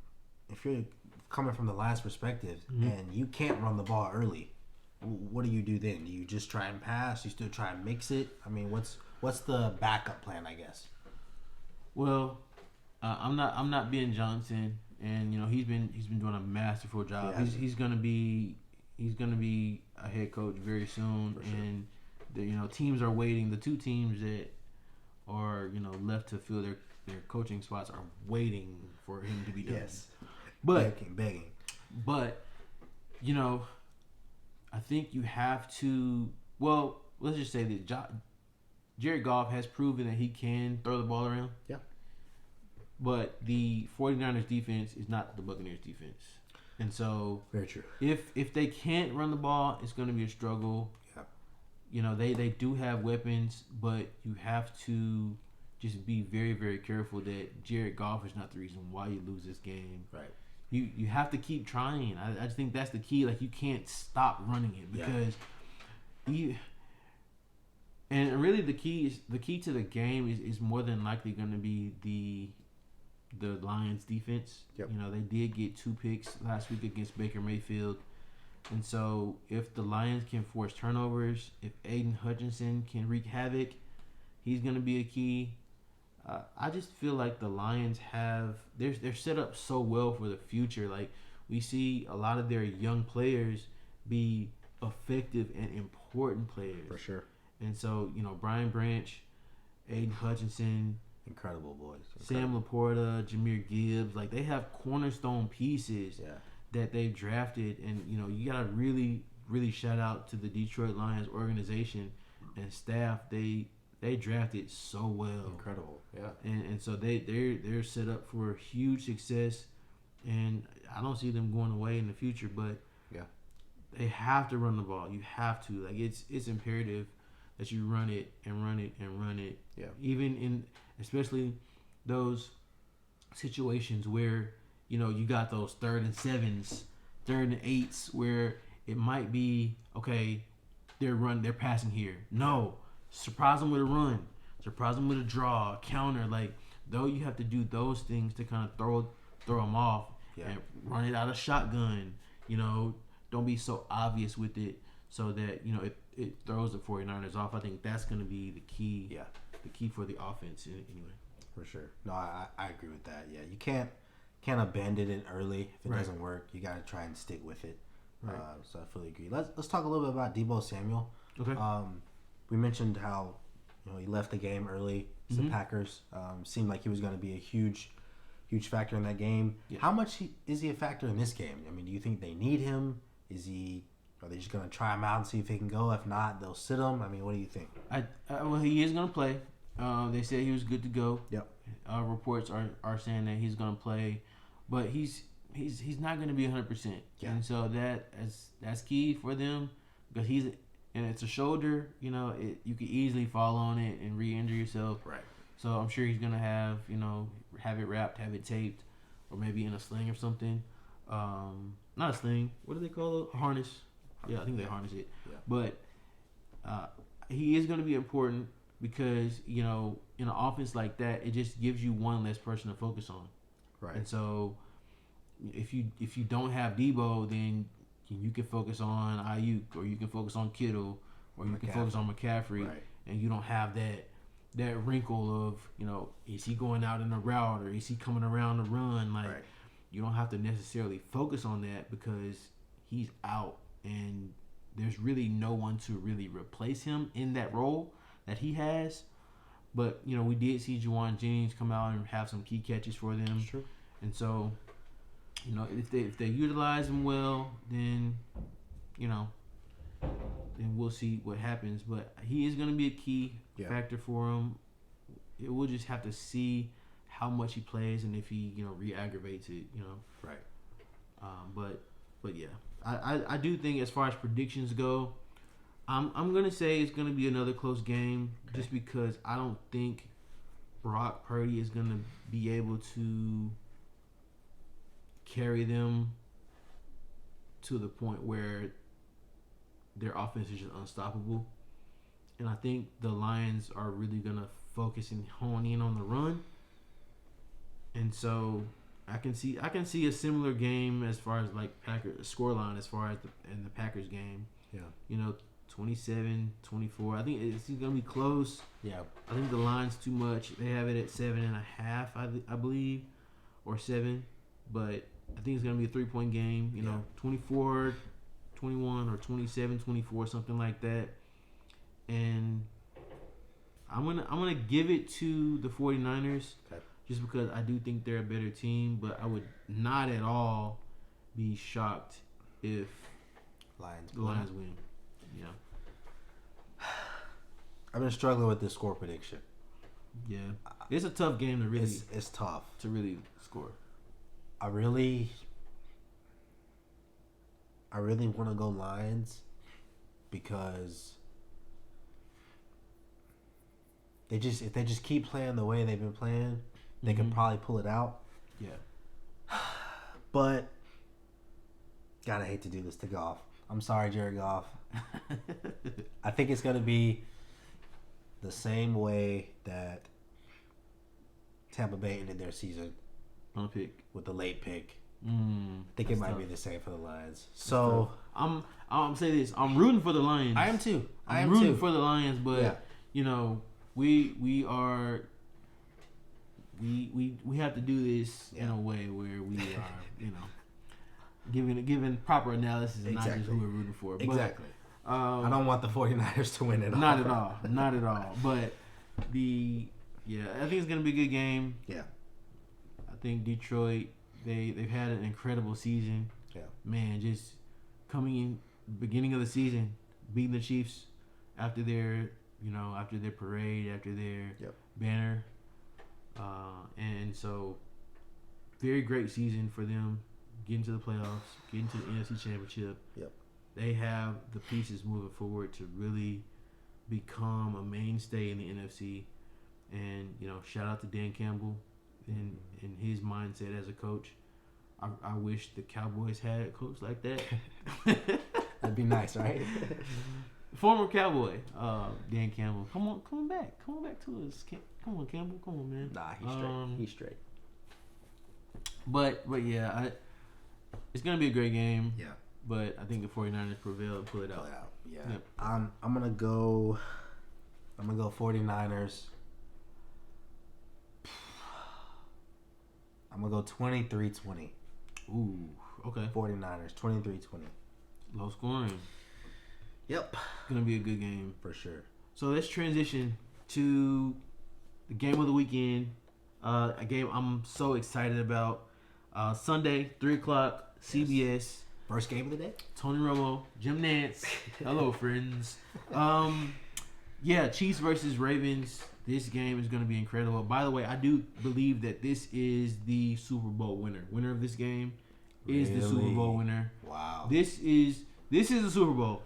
Speaker 2: if you're coming from the Lions' perspective and you can't run the ball early, what do you do then? Do you just try and pass? Do you still try and mix it? I mean, what's the backup plan, I guess?
Speaker 1: Well, I'm not Ben Johnson, and he's been doing a masterful job.
Speaker 2: Yeah.
Speaker 1: He's gonna be a head coach very soon, and the teams are waiting. The two teams that are left to fill their coaching spots are waiting for him to be done.
Speaker 2: Yes,
Speaker 1: but
Speaker 2: begging.
Speaker 1: But I think you have to. Well, let's just say that Jared Goff has proven that he can throw the ball around.
Speaker 2: Yeah.
Speaker 1: But the 49ers defense is not the Buccaneers defense. And so
Speaker 2: very true.
Speaker 1: If they can't run the ball, it's going to be a struggle. Yeah. They do have weapons, but you have to just be very, very careful that Jared Goff is not the reason why you lose this game.
Speaker 2: Right.
Speaker 1: You have to keep trying. I just think that's the key. Like, you can't stop running it because and really the key to the game is more than likely going to be the Lions defense.
Speaker 2: Yep.
Speaker 1: They did get 2 picks last week against Baker Mayfield. And so if the Lions can force turnovers, if Aiden Hutchinson can wreak havoc, he's going to be a key. I just feel like the Lions they're set up so well for the future. Like, we see a lot of their young players be effective and important players.
Speaker 2: For sure.
Speaker 1: And so, Brian Branch, Aiden Hutchinson,
Speaker 2: incredible boys.
Speaker 1: Sam Laporta, Jahmyr Gibbs, like, they have cornerstone pieces that they've drafted, and you gotta really, really shout out to the Detroit Lions organization and staff. They drafted so well.
Speaker 2: Incredible. Yeah.
Speaker 1: And so they're set up for huge success, and I don't see them going away in the future, but they have to run the ball. You have to. Like, it's imperative that you run it and run it and run it.
Speaker 2: Yeah.
Speaker 1: Even in, especially those situations where, you know, you got those 3rd and 7s, 3rd and 8s where it might be, okay, they're passing here. No. Surprise them with a run. Surprise them with a draw, a counter. Like, though you have to do those things to kind of throw them off and run it out of shotgun. You know, don't be so obvious with it so that, you know, it throws the 49ers off. I think that's going to be the key.
Speaker 2: Yeah.
Speaker 1: The key for the offense anyway.
Speaker 2: For sure. No, I agree with that. Yeah, you can't abandon it early if it doesn't work. You got to try and stick with it. Right. So I fully agree. Let's talk a little bit about Deebo Samuel.
Speaker 1: Okay.
Speaker 2: We mentioned how, you know, he left the game early. The Packers seemed like he was going to be a huge factor in that game. Yeah. How much is he a factor in this game? I mean, do you think they need him? Are they just going to try him out and see if he can go? If not, they'll sit him. I mean, what do you think?
Speaker 1: Well, he is going to play. They said he was good to go.
Speaker 2: Yep.
Speaker 1: Reports are saying that he's going to play, but he's not going to be 100%. Yeah. And so that's key for them because and it's a shoulder. You know, you could easily fall on it and re-injure yourself.
Speaker 2: Right.
Speaker 1: So I'm sure he's going to have it wrapped, have it taped, or maybe in a sling or something. Not a sling. What do they call it? A harness. Yeah, I think they harness it. Yeah. But he is going to be important because, you know, in an offense like that, it just gives you one less person to focus on.
Speaker 2: Right.
Speaker 1: And so if you don't have Deebo, then you can focus on Ayuk, or you can focus on Kittle, or you can focus on McCaffrey, and you don't have that wrinkle of, you know, is he going out in a route or is he coming around the run? Like, you don't have to necessarily focus on that because he's out and there's really no one to really replace him in that role that he has. But, you know, we did see Juwan Jennings come out and have some key catches for them.
Speaker 2: That's true.
Speaker 1: And so, you know, if they utilize him well, then, you know, then we'll see what happens. But he is going to be a key factor for him. We'll just have to see how much he plays and if he, you know, re-aggravates it, you know.
Speaker 2: Right.
Speaker 1: But yeah, I do think as far as predictions go, I'm gonna say it's gonna be another close game just because I don't think Brock Purdy is gonna be able to carry them to the point where their offense is just unstoppable. And I think the Lions are really gonna focus and hone in on the run. And so I can see a similar game as far as like Packers scoreline as far as in the Packers game.
Speaker 2: Yeah.
Speaker 1: You know, 27-24. I think it's going to be close.
Speaker 2: Yeah.
Speaker 1: I think the line's too much. They have it at 7.5, I believe, or 7. But I think it's going to be a 3-point game. You know, 24-21 or 27-24, something like that. And I'm gonna give it to the 49ers.
Speaker 2: Okay. Just
Speaker 1: because I do think they're a better team, but I would not at all be shocked if the Lions win. Yeah.
Speaker 2: I've been struggling with this score prediction.
Speaker 1: Yeah. It's a tough game to really...
Speaker 2: It's tough.
Speaker 1: To really score.
Speaker 2: I really want to go Lions because if they just keep playing the way they've been playing, they can probably pull it out.
Speaker 1: Yeah.
Speaker 2: But, God, I hate to do this to Goff. I'm sorry, Jared Goff. I think it's going to be the same way that Tampa Bay ended their season.
Speaker 1: On a pick.
Speaker 2: With the late pick. I think it might be the same for the Lions. So,
Speaker 1: I'm saying this. I'm rooting for the Lions.
Speaker 2: I am too.
Speaker 1: I'm rooting for the Lions, but, you know, we have to do this in a way where we are, you know, giving proper analysis and not just who we're rooting for.
Speaker 2: Exactly. But, I don't want the 49ers to win it all.
Speaker 1: Not at all. Not at all. But I think it's going to be a good game.
Speaker 2: Yeah.
Speaker 1: I think Detroit, they've had an incredible season.
Speaker 2: Yeah.
Speaker 1: Man, just coming in beginning of the season, beating the Chiefs after their parade, after their banner. And so, very great season for them, getting to the playoffs, getting to the NFC Championship.
Speaker 2: Yep.
Speaker 1: They have the pieces moving forward to really become a mainstay in the NFC. And shout out to Dan Campbell and his mindset as a coach. I wish the Cowboys had a coach like that.
Speaker 2: That'd be nice, right?
Speaker 1: Former Cowboy, Dan Campbell. Come on back to us. Come on, Campbell. Come on, man.
Speaker 2: Nah, he's straight. He's straight.
Speaker 1: But yeah, it's gonna be a great game.
Speaker 2: Yeah.
Speaker 1: But I think the 49ers prevail and pull it out.
Speaker 2: Yeah.
Speaker 1: Yep.
Speaker 2: I'm gonna go 49ers. I'm gonna go 23-20.
Speaker 1: Ooh, okay.
Speaker 2: 49ers, 23-20.
Speaker 1: Low scoring.
Speaker 2: Yep.
Speaker 1: Gonna be a good game.
Speaker 2: For sure.
Speaker 1: So let's transition to the game of the weekend. A game I'm so excited about. Sunday, 3 o'clock, CBS.
Speaker 2: First game of the day?
Speaker 1: Tony Romo, Jim Nantz. Hello, friends. Yeah, Chiefs versus Ravens. This game is going to be incredible. By the way, I do believe that this is the Super Bowl winner. Winner of this game is the Super Bowl winner.
Speaker 2: Wow.
Speaker 1: This is the Super Bowl.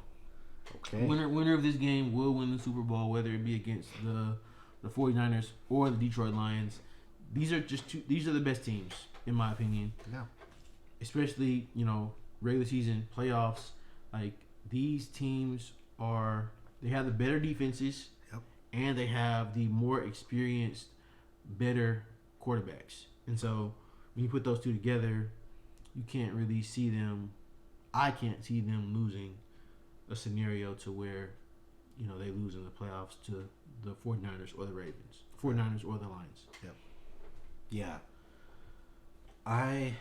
Speaker 2: Okay.
Speaker 1: Winner of this game will win the Super Bowl, whether it be against the 49ers or the Detroit Lions. These are the best teams, in my opinion.
Speaker 2: Yeah.
Speaker 1: Especially, regular season, playoffs. Like, these teams they have the better defenses. And they have the more experienced, better quarterbacks. And so when you put those two together, you can't really see them. I can't see them losing a scenario to where, they lose in the playoffs to the 49ers or the Ravens. 49ers or the Lions.
Speaker 2: Yep. Yeah. I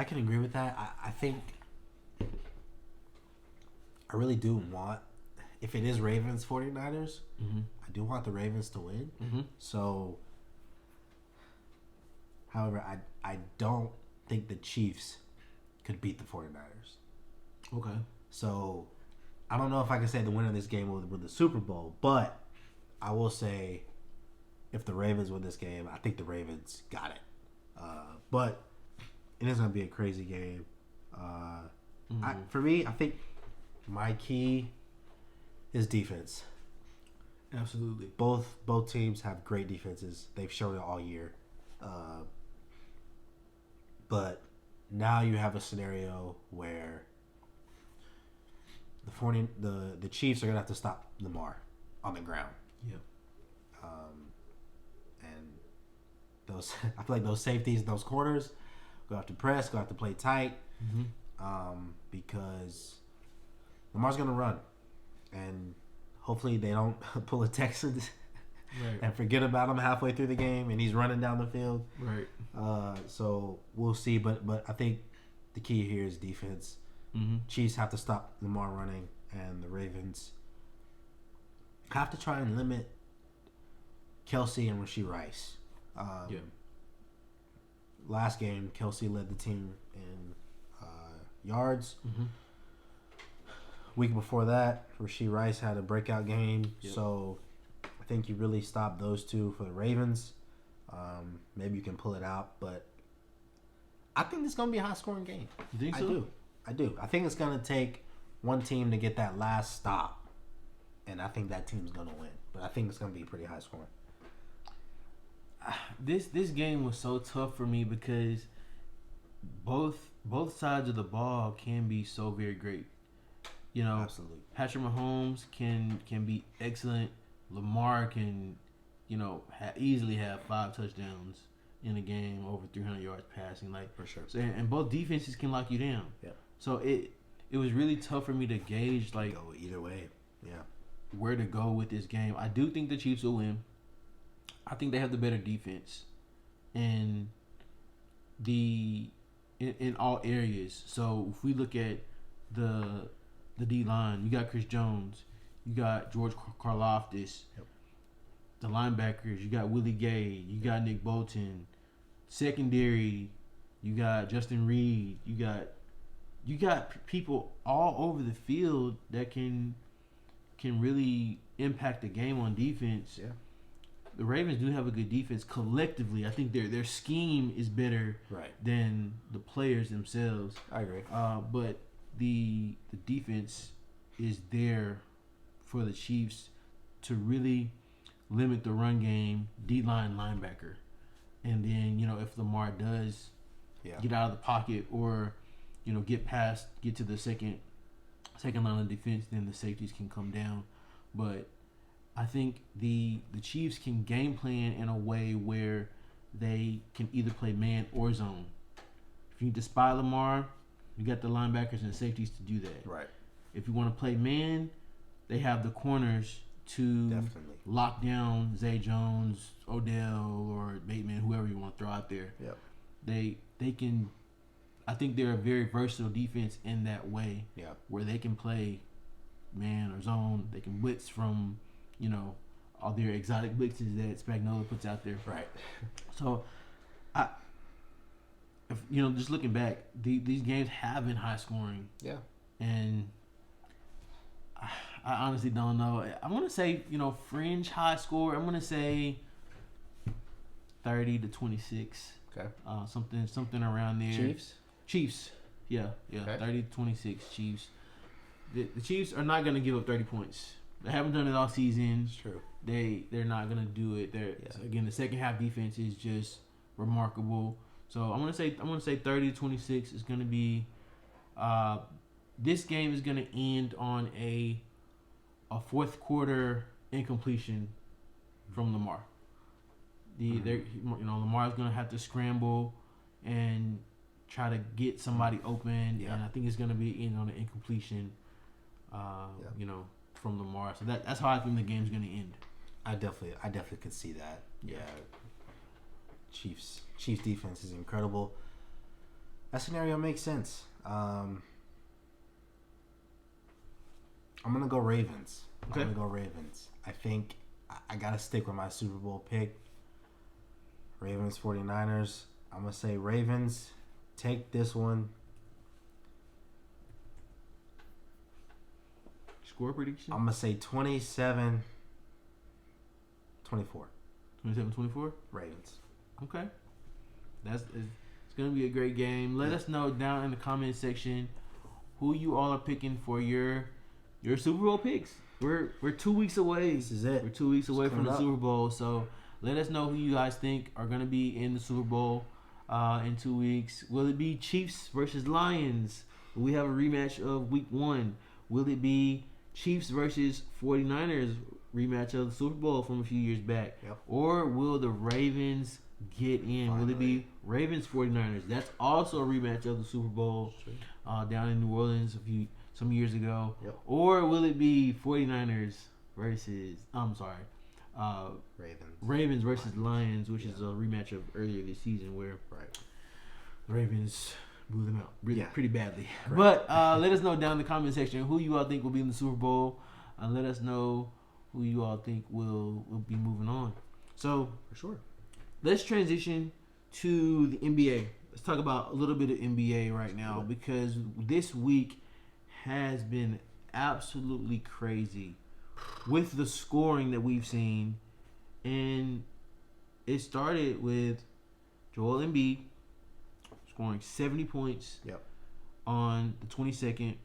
Speaker 2: can agree with that. I think I really do want, if it is Ravens 49ers, I do want the Ravens to win. So, however, I don't think the Chiefs could beat the 49ers.
Speaker 1: Okay.
Speaker 2: So, I don't know if I can say the winner of this game will win the Super Bowl, but I will say if the Ravens win this game, I think the Ravens got it. But it is going to be a crazy game. For me, I think my key is defense.
Speaker 1: Absolutely.
Speaker 2: Both teams have great defenses. They've shown it all year. But now you have a scenario where the Chiefs are gonna have to stop Lamar on the ground.
Speaker 1: Yep.
Speaker 2: And those I feel like those safeties, those corners, go have to press, go have to play tight. Because Lamar's gonna run. And hopefully they don't pull a Texans and forget about him halfway through the game and he's running down the field.
Speaker 1: Right.
Speaker 2: So we'll see. But I think the key here is defense. Chiefs have to stop Lamar running, and the Ravens have to try and limit Kelsey and Rashee Rice. Last game, Kelsey led the team in yards. Week before that, Rashee Rice had a breakout game. So I think you really stop those two for the Ravens. Maybe you can pull it out, but I think it's going to be a high-scoring game.
Speaker 1: You think so?
Speaker 2: I do. I think it's going to take one team to get that last stop, and I think that team's going to win. But I think it's going to be pretty high-scoring.
Speaker 1: This game was so tough for me because both sides of the ball can be so very great.
Speaker 2: Absolutely.
Speaker 1: Patrick Mahomes can be excellent. Lamar can, easily have 5 touchdowns in a game, over 300 yards passing, like
Speaker 2: for sure.
Speaker 1: So, and both defenses can lock you down.
Speaker 2: Yeah.
Speaker 1: So it was really tough for me to gauge
Speaker 2: go either way. Yeah.
Speaker 1: Where to go with this game. I do think the Chiefs will win. I think they have the better defense, in all areas. So if we look at the D line, you got Chris Jones, you got George Karlaftis, the linebackers, you got Willie Gay, you got Nick Bolton. Secondary, you got Justin Reed, you got people all over the field that can really impact the game on defense.
Speaker 2: Yeah.
Speaker 1: The Ravens do have a good defense collectively. I think their scheme is better than the players themselves.
Speaker 2: I agree.
Speaker 1: But the defense is there for the Chiefs to really limit the run game, D-line, linebacker. And then, if Lamar does get out of the pocket or, get to the second line of defense, then the safeties can come down. But I think the Chiefs can game plan in a way where they can either play man or zone. If you need to spy Lamar, you got the linebackers and the safeties to do that.
Speaker 2: Right.
Speaker 1: If you want to play man, they have the corners to lock down Zay Jones, Odell, or Bateman, whoever you want to throw out there.
Speaker 2: Yep.
Speaker 1: They can. I think they're a very versatile defense in that way.
Speaker 2: Yeah. Where
Speaker 1: they can play man or zone. They can blitz from, all their exotic blitzes that Spagnuolo puts out there.
Speaker 2: Right.
Speaker 1: So, just looking back, these games have been high scoring.
Speaker 2: Yeah.
Speaker 1: And I honestly don't know. I'm gonna say, fringe high score. I'm gonna say 30-26.
Speaker 2: Okay.
Speaker 1: Something around there. Chiefs. Yeah.
Speaker 2: Okay.
Speaker 1: 30-26 Chiefs. The Chiefs are not gonna give up 30 points. They haven't done it all season.
Speaker 2: It's true.
Speaker 1: They're not gonna do it. Again, the second half defense is just remarkable. So I'm gonna say 30-26 is gonna be. This game is gonna end on a fourth quarter incompletion from Lamar. Lamar's gonna have to scramble and try to get somebody open, and I think it's gonna be on an incompletion. From Lamar. So that's how I think the game's gonna end.
Speaker 2: I definitely could see that. Yeah. Chiefs defense is incredible. That scenario makes sense. I'm gonna go Ravens.
Speaker 1: Okay.
Speaker 2: I'm gonna go Ravens. I think I gotta stick with my Super Bowl pick. Ravens 49ers. I'm gonna say Ravens take this one.
Speaker 1: Score prediction?
Speaker 2: I'm gonna say 27-24.
Speaker 1: 27-24?
Speaker 2: Ravens.
Speaker 1: Okay. It's gonna be a great game. Let us know down in the comment section who you all are picking for your Super Bowl picks. We're 2 weeks away.
Speaker 2: This is it.
Speaker 1: We're 2 weeks away from the Super Bowl. So let us know who you guys think are gonna be in the Super Bowl in 2 weeks. Will it be Chiefs versus Lions? Will we have a rematch of Week 1? Will it be Chiefs versus 49ers rematch of the Super Bowl from a few years back?
Speaker 2: Yep.
Speaker 1: Or will the Ravens get in?
Speaker 2: Finally.
Speaker 1: Will it be Ravens 49ers? That's also a rematch of the Super Bowl down in New Orleans some years ago.
Speaker 2: Yep.
Speaker 1: Or will it be 49ers versus Ravens versus Lions, which is a rematch of earlier this season where the Ravens blew them out pretty badly. Correct. But let us know down in the comment section who you all think will be in the Super Bowl. And let us know who you all think will be moving on. So,
Speaker 2: for sure,
Speaker 1: let's transition to the NBA. Let's talk about a little bit of NBA right now because this week has been absolutely crazy with the scoring that we've seen. And it started with Joel Embiid scoring 70 points on the 22nd,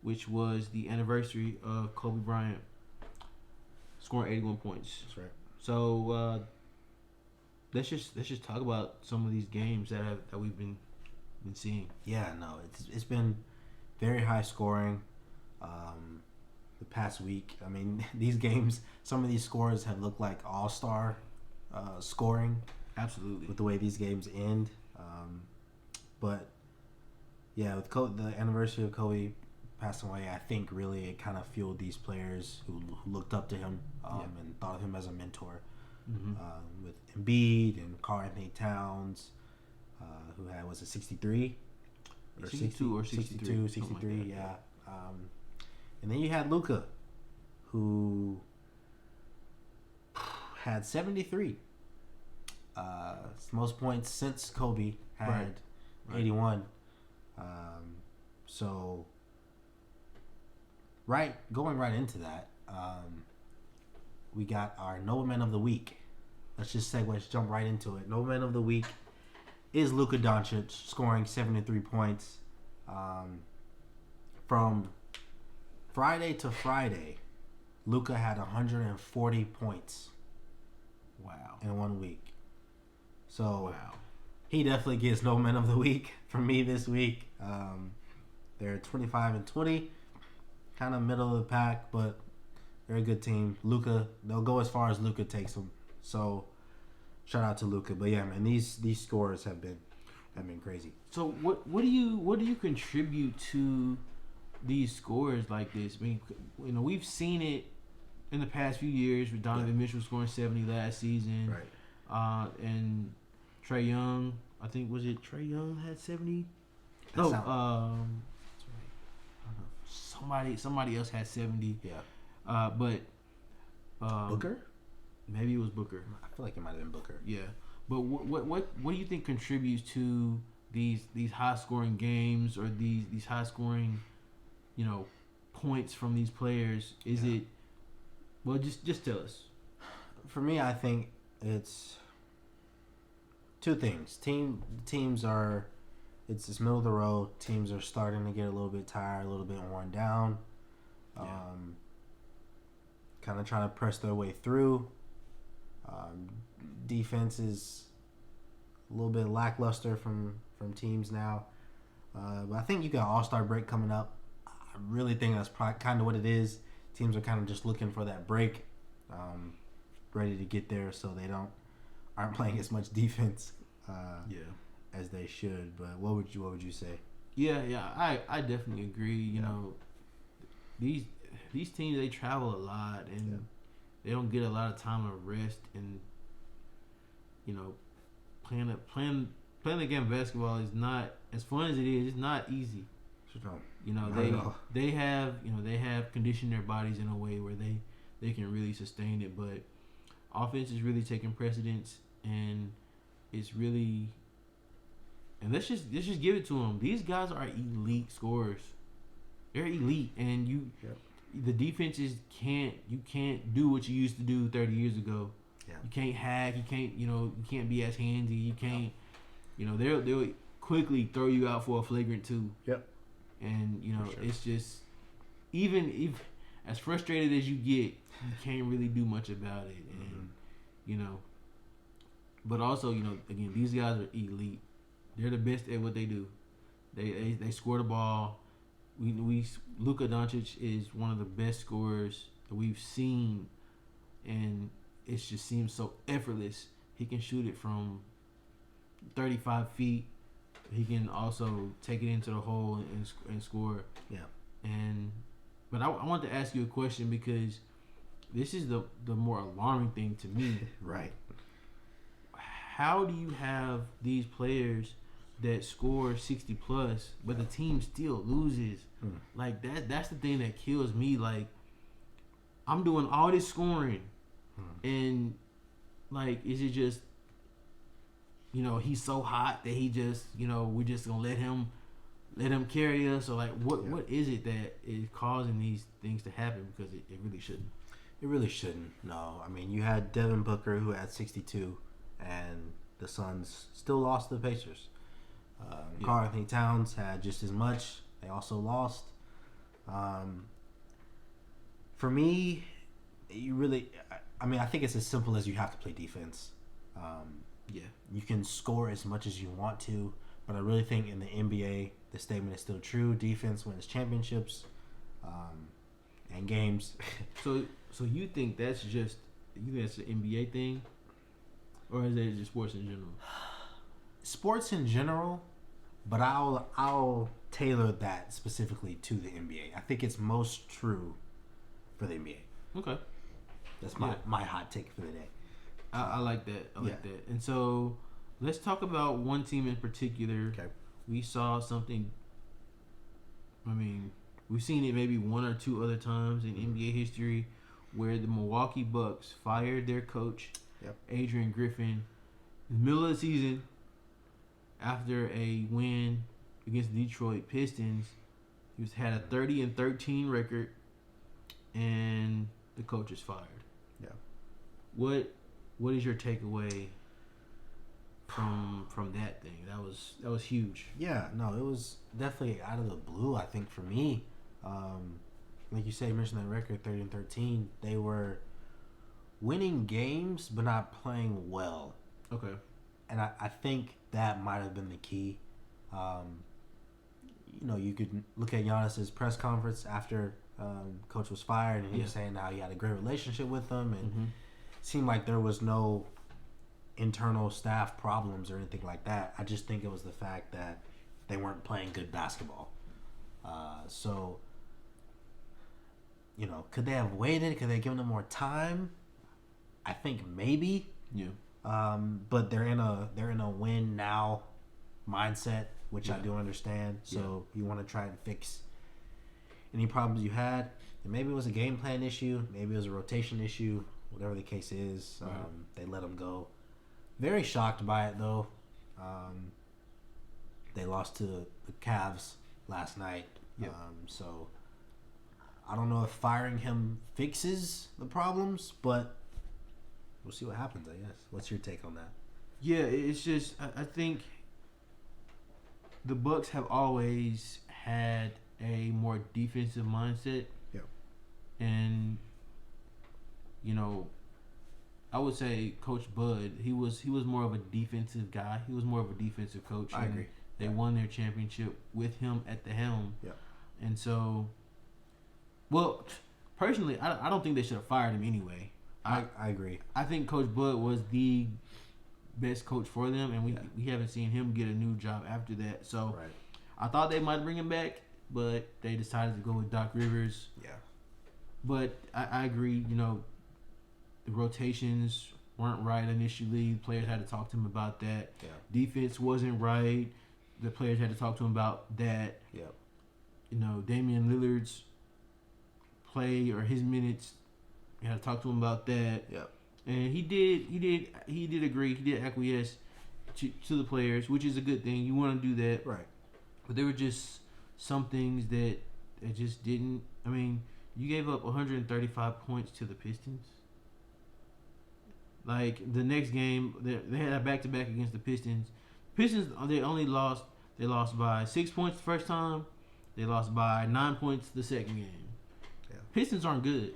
Speaker 1: which was the anniversary of Kobe Bryant scoring 81 points.
Speaker 2: That's right.
Speaker 1: So let's just talk about some of these games that we've been seeing.
Speaker 2: Yeah, no, it's been very high scoring the past week. I mean, these games, some of these scores have looked like all-star scoring.
Speaker 1: Absolutely.
Speaker 2: With the way these games end. But yeah, with the anniversary of Kobe passing away, I think really it kind of fueled these players who looked up to him and thought of him as a mentor. Mm-hmm. With Embiid and Karl Anthony Towns, who had, was it 63?
Speaker 1: Or 62 or 63.
Speaker 2: 63, like yeah. And then you had Luka, who had 73. It's the most points since Kobe had 81. So, going right into that, we got our Nobleman of the Week. Let's just segue. Let's jump right into it. Nobleman of the Week is Luka Doncic, scoring 73 points from Friday to Friday, Luka had 140 points.
Speaker 1: Wow.
Speaker 2: In 1 week. So
Speaker 1: wow.
Speaker 2: He definitely gets no man of the week from me this week. They're 25-20, kind of middle of the pack, but they're a good team. Luka, they'll go as far as Luka takes them. So shout out to Luka. But yeah, man, these scores have been crazy.
Speaker 1: So what do you contribute to these scores like this? I mean, we've seen it in the past few years with Donovan Mitchell scoring 70 last season.
Speaker 2: Right.
Speaker 1: And Trae Young, I think Trae Young had 70? Somebody else had 70.
Speaker 2: Yeah.
Speaker 1: But
Speaker 2: Booker?
Speaker 1: Maybe it was Booker.
Speaker 2: I feel like it might have been Booker.
Speaker 1: Yeah. But what do you think contributes to these high scoring games or these high scoring, points from these players? Is it just tell us.
Speaker 2: For me, I think it's two things. Teams are it's middle of the road. Teams are starting to get a little bit tired, a little bit worn down. Kind of trying to press their way through. Defense is a little bit lackluster from teams now. But I think you got All-Star break coming up. I really think that's kind of what it is. Teams are kind of just looking for that break, ready to get there, so they aren't playing as much defense as they should. But what would you say?
Speaker 1: Yeah, I definitely agree. These teams, they travel a lot and they don't get a lot of time to rest, and playing the game of basketball is not as fun as it is. It's not easy. They have conditioned their bodies in a way where they can really sustain it, but offense is really taking precedence, and it's really, and let's just give it to them. These guys are elite scorers. They're elite, and the defenses you can't do what you used to do 30 years ago.
Speaker 2: Yeah.
Speaker 1: You can't hack. You can't be as handy. You can't. They'll quickly throw you out for a flagrant 2.
Speaker 2: Yep.
Speaker 1: And it's just even if as frustrated as you get, you can't really do much about it. And but also again, these guys are elite. They're the best at what they do. They score the ball. Luka Doncic is one of the best scorers that we've seen, and it just seems so effortless. He can shoot it from 35 feet. He can also take it into the hole and score.
Speaker 2: Yeah.
Speaker 1: But I want to ask you a question, because this is the more alarming thing to me.
Speaker 2: Right.
Speaker 1: How do you have these players that score 60 plus, but the team still loses? Like that's the thing that kills me. Like, I'm doing all this scoring, and like, is it just he's so hot that he just we're just gonna let him carry us? Or like, what is it that is causing these things to happen? Because it really shouldn't.
Speaker 2: It really shouldn't. No, I mean, you had Devin Booker, who had 62, and the Suns still lost to the Pacers. Karl Anthony Towns had just as much. They also lost. For me, I think it's as simple as you have to play defense. You can score as much as you want to, but I really think in the NBA, the statement is still true. Defense wins championships and games.
Speaker 1: So you think that's an NBA thing, or is it just sports in general?
Speaker 2: Sports in general, but I'll tailor that specifically to the NBA. I think it's most true for the NBA.
Speaker 1: Okay.
Speaker 2: That's my hot take for the day.
Speaker 1: I like that. I like that. And so let's talk about one team in particular.
Speaker 2: Okay.
Speaker 1: We saw something. I mean, we've seen it maybe one or two other times in NBA history where the Milwaukee Bucks fired their coach, Adrian Griffin, in the middle of the season after a win against the Detroit Pistons. He had a 30-13 record, and the coach is fired.
Speaker 2: Yeah.
Speaker 1: What is your takeaway from that thing? That was huge.
Speaker 2: Yeah, no, it was definitely out of the blue, I think, for me. like you say, you mentioned that record 30-13. They were winning games, but not playing well.
Speaker 1: Okay.
Speaker 2: And I think that might have been the key. You could look at Giannis's press conference after Coach was fired, and he was saying how he had a great relationship with them, and it seemed like there was no internal staff problems or anything like that. I just think it was the fact that they weren't playing good basketball. So, could they have waited? Could they have given them more time? I think maybe.
Speaker 1: Yeah.
Speaker 2: But they're in a win now mindset, which I do understand. So you want to try and fix any problems you had. And maybe it was a game plan issue. Maybe it was a rotation issue. Whatever the case is, they let them go. Very shocked by it, though. They lost to the Cavs last night.
Speaker 1: Yep.
Speaker 2: So I don't know if firing him fixes the problems, but we'll see what happens, I guess. What's your take on that?
Speaker 1: Yeah, it's just I think the Bucks have always had a more defensive mindset.
Speaker 2: Yep.
Speaker 1: And I would say Coach Bud, he was more of a defensive guy. He was more of a defensive coach.
Speaker 2: I agree.
Speaker 1: They won their championship with him at the helm.
Speaker 2: Yeah.
Speaker 1: And so, well, personally, I don't think they should have fired him anyway.
Speaker 2: I agree.
Speaker 1: I think Coach Bud was the best coach for them, and we haven't seen him get a new job after that. So
Speaker 2: Right.
Speaker 1: I thought they might bring him back, but they decided to go with Doc Rivers.
Speaker 2: Yeah.
Speaker 1: But I agree, the rotations weren't right initially. Players had to talk to him about that.
Speaker 2: Yeah.
Speaker 1: Defense wasn't right. The players had to talk to him about that.
Speaker 2: Yep.
Speaker 1: Damian Lillard's play or his minutes, you had to talk to him about that.
Speaker 2: Yep.
Speaker 1: And he did agree. He did acquiesce to the players, which is a good thing. You want to do that.
Speaker 2: Right.
Speaker 1: But there were just some things that just didn't. I mean, you gave up 135 points to the Pistons. Like, the next game, they had a back-to-back against the Pistons. Pistons, they lost by 6 points the first time. They lost by 9 points the second game.
Speaker 2: Yeah.
Speaker 1: Pistons aren't good.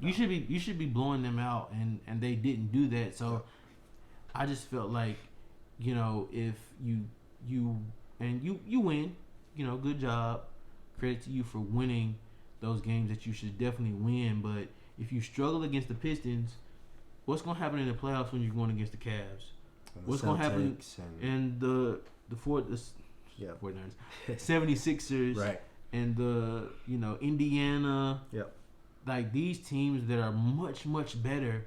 Speaker 2: No.
Speaker 1: You should be blowing them out, and they didn't do that. So I just felt like, if you win, good job. Credit to you for winning those games that you should definitely win. But if you struggle against the Pistons, what's going to happen in the playoffs when you're going against the Cavs? What's going to happen in the 76ers,
Speaker 2: right?
Speaker 1: And the Indiana.
Speaker 2: Yep.
Speaker 1: Like, these teams that are much, much better.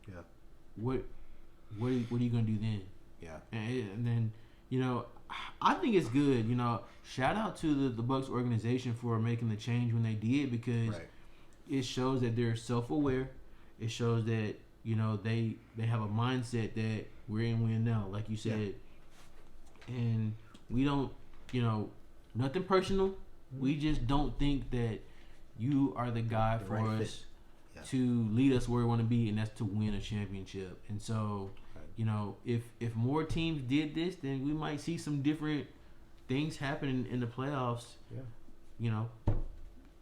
Speaker 2: Yeah.
Speaker 1: What are you going to do then?
Speaker 2: Yeah.
Speaker 1: And then I think it's good. Shout out to the Bucks organization for making the change when they did, because it shows that they're self-aware. It shows that they have a mindset that we're in win now, like you said. Yeah. And we don't, nothing personal. Mm-hmm. We just don't think that you are the guy for us to lead us where we want to be, and that's to win a championship. And so, if more teams did this, then we might see some different things happen in the playoffs. Yeah.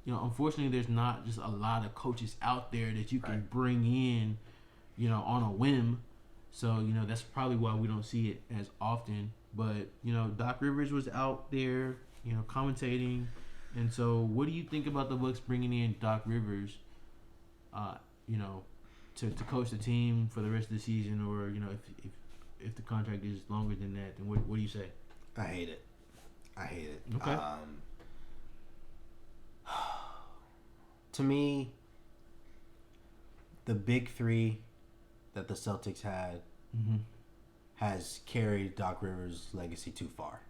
Speaker 1: Unfortunately, there's not just a lot of coaches out there that you can bring in, on a whim. So, that's probably why we don't see it as often. But, Doc Rivers was out there, commentating. And so, what do you think about the Bucks bringing in Doc Rivers, to coach the team for the rest of the season, or if the contract is longer than that, then what do you say?
Speaker 2: I hate it.
Speaker 1: Okay.
Speaker 2: To me, the big three that the Celtics had has carried Doc Rivers' legacy too far.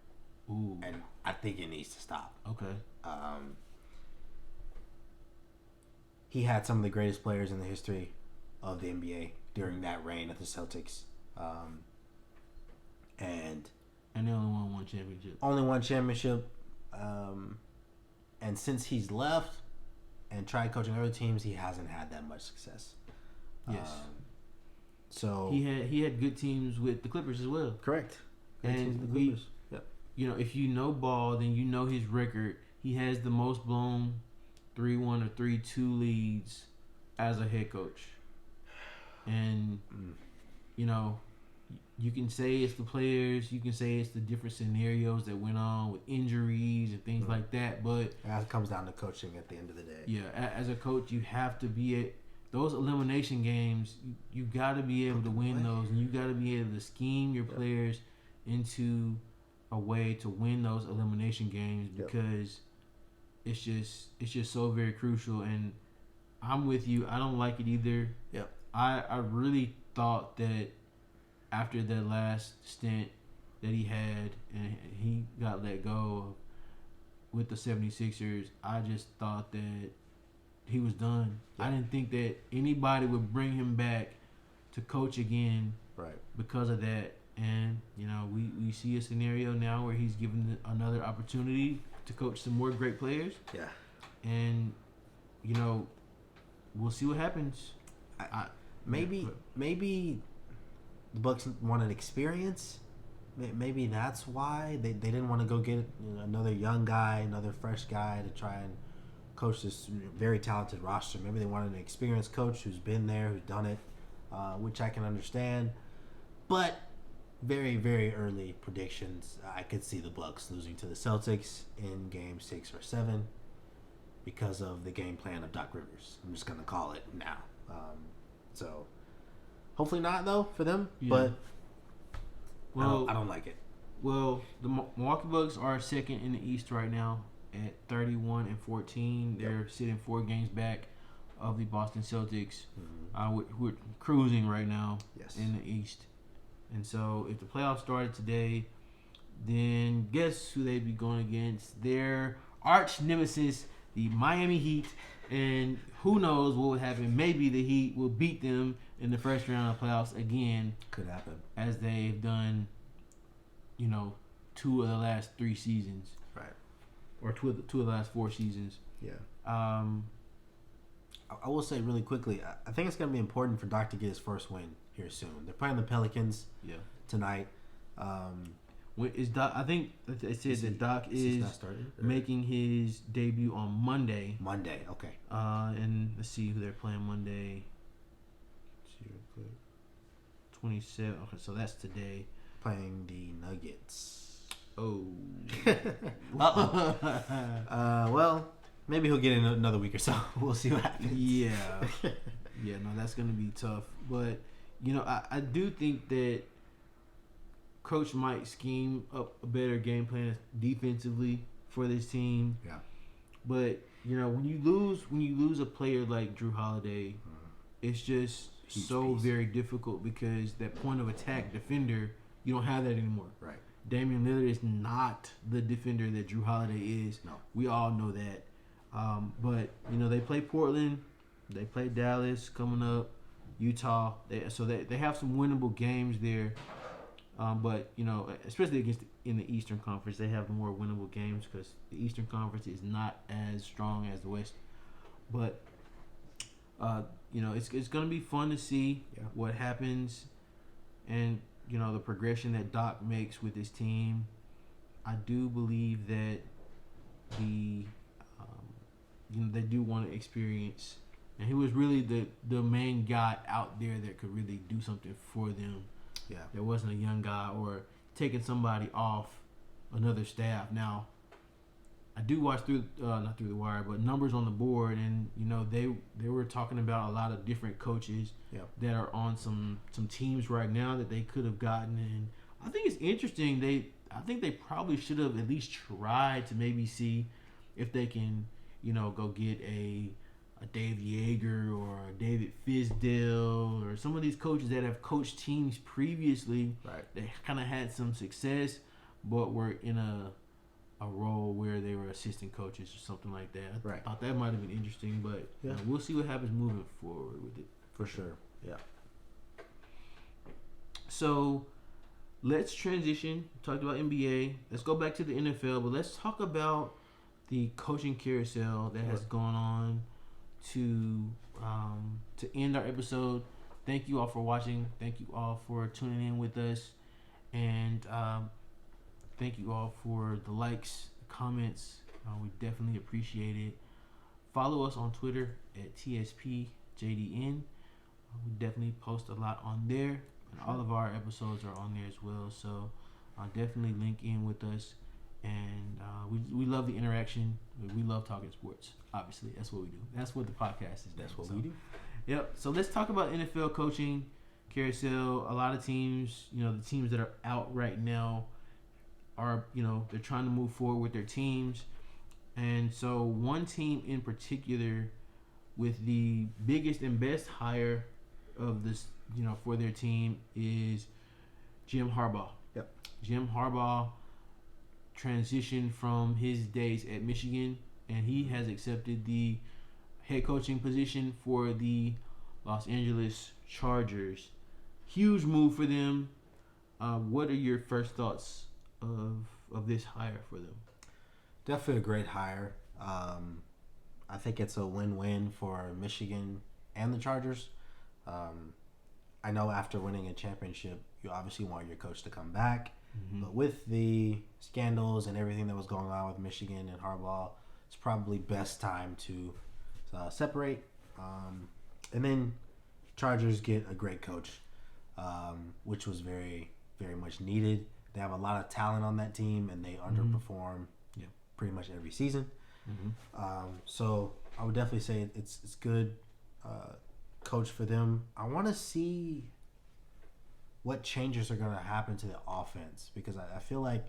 Speaker 1: Ooh.
Speaker 2: And I think it needs to stop.
Speaker 1: Okay.
Speaker 2: He had some of the greatest players in the history of the NBA during that reign of the Celtics. And
Speaker 1: they only won one championship.
Speaker 2: And since he's left and tried coaching other teams, he hasn't had that much success.
Speaker 1: Yes.
Speaker 2: So
Speaker 1: he had good teams with the Clippers as well.
Speaker 2: Correct.
Speaker 1: And if you know ball, then you know his record. He has the most blown 3-1 or 3-2 leads as a head coach. And, you know, you can say it's the players. You can say it's the different scenarios that went on with injuries and things like that. But
Speaker 2: it comes down to coaching at the end of the day.
Speaker 1: Yeah, as a coach, you have to be at those elimination games. You got to be able to win those, and you got to be able to scheme your players into a way to win those elimination games because it's just so very crucial. And I'm with you. I don't like it either.
Speaker 2: Yep.
Speaker 1: I really thought that after that last stint that he had and he got let go with the 76ers, I just thought that he was done. Yeah. I didn't think that anybody would bring him back to coach again because of that. And, you know, we see a scenario now where he's given another opportunity to coach some more great players.
Speaker 2: Yeah.
Speaker 1: And, you know, we'll see what happens.
Speaker 2: Maybe the Bucks wanted experience. Maybe that's why they didn't want to go get another young guy, another fresh guy to try and coach this very talented roster. Maybe they wanted an experienced coach who's been there, who's done it, which I can understand. But very, very early predictions, I could see the Bucks losing to the Celtics in Game 6 or 7 because of the game plan of Doc Rivers. I'm just going to call it now. So hopefully not, though, for them. Yeah. But I don't like it.
Speaker 1: Well, the Milwaukee Bucks are second in the East right now at 31-14. They're sitting 4 games back of the Boston Celtics. We're cruising right now in the East. And so if the playoffs started today, then guess who they'd be going against? Their arch nemesis, the Miami Heat. And who knows what would happen. Maybe the Heat will beat them in the first round of playoffs again.
Speaker 2: Could happen.
Speaker 1: As they've done, 2 of the last 3 seasons.
Speaker 2: Right.
Speaker 1: Or 2 of the last 4 seasons.
Speaker 2: Yeah. I will say really quickly, I think it's going to be important for Doc to get his first win here soon. They're playing the Pelicans tonight.
Speaker 1: Is Doc? I think it says that Doc is making his debut on Monday.
Speaker 2: Monday, okay.
Speaker 1: And let's see who they're playing Monday. Let's see real quick. 27. Okay, so that's today.
Speaker 2: Playing the Nuggets.
Speaker 1: Oh.
Speaker 2: Well, maybe he'll get in another week or so. We'll see what happens.
Speaker 1: Yeah. Yeah, no, that's going to be tough. But, I do think that Coach might scheme up a better game plan defensively for this team.
Speaker 2: Yeah.
Speaker 1: But, when you lose a player like Drew Holiday, it's just so very difficult because that point of attack defender, you don't have that anymore.
Speaker 2: Right.
Speaker 1: Damian Lillard is not the defender that Drew Holiday is.
Speaker 2: No.
Speaker 1: We all know that. But, they play Portland. They play Dallas coming up. Utah. They have some winnable games there. But, especially in the Eastern Conference, they have more winnable games because the Eastern Conference is not as strong as the West. But, it's going to be fun to see what happens and, the progression that Doc makes with his team. I do believe that they do want to experience. And he was really the main guy out there that could really do something for them.
Speaker 2: Yeah.
Speaker 1: There wasn't a young guy or taking somebody off another staff. Now, I do watch not through the wire, but numbers on the board, and they were talking about a lot of different coaches that are on some teams right now that they could have gotten. And I think it's interesting. I think they probably should have at least tried to maybe see if they can, go get a Dave Yeager or a David Fizdale or some of these coaches that have coached teams previously.
Speaker 2: Right.
Speaker 1: They kind of had some success, but were in a role where they were assistant coaches or something like that. I thought that might have been interesting, but we'll see what happens moving forward with it.
Speaker 2: For sure. Yeah.
Speaker 1: So let's transition. We talked about NBA. Let's go back to the NFL, but let's talk about the coaching carousel that has gone on to end our episode. Thank you all for watching. Thank you all for tuning in with us, and thank you all for the likes, the comments. We definitely appreciate it. Follow us on Twitter at TSPJDN. We definitely post a lot on there, and all of our episodes are on there as well. So definitely link in with us, and we love the interaction. We love talking sports. Obviously, that's what we do. That's what the podcast is.
Speaker 2: That's what we do.
Speaker 1: Yep. So let's talk about NFL coaching carousel. A lot of teams, the teams that are out right now are, they're trying to move forward with their teams. And so one team in particular with the biggest and best hire of this, for their team is Jim Harbaugh.
Speaker 2: Yep.
Speaker 1: Jim Harbaugh transitioned from his days at Michigan, and he has accepted the head coaching position for the Los Angeles Chargers. Huge move for them. What are your first thoughts of this hire for them?
Speaker 2: Definitely a great hire. I think it's a win-win for Michigan and the Chargers. I know after winning a championship, you obviously want your coach to come back. Mm-hmm. But with the scandals and everything that was going on with Michigan and Harbaugh, it's probably best time to separate. And then Chargers get a great coach, which was very, very much needed. They have a lot of talent on that team, and they underperform pretty much every season. Mm-hmm. So I would definitely say it's good coach for them. I want to see what changes are going to happen to the offense, because I feel like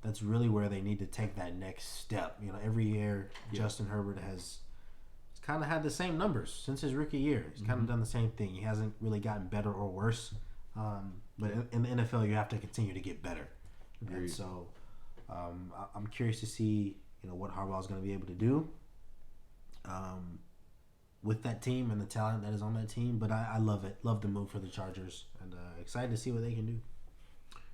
Speaker 2: that's really where they need to take that next step. Every year Justin Herbert has kind of had the same numbers since his rookie year. He's kind of done the same thing. He hasn't really gotten better or worse. But in the NFL, you have to continue to get better. Agreed. And so I'm curious to see what Harbaugh is going to be able to do with that team and the talent that is on that team. But I love it. Love the move for the Chargers, and excited to see what they can do.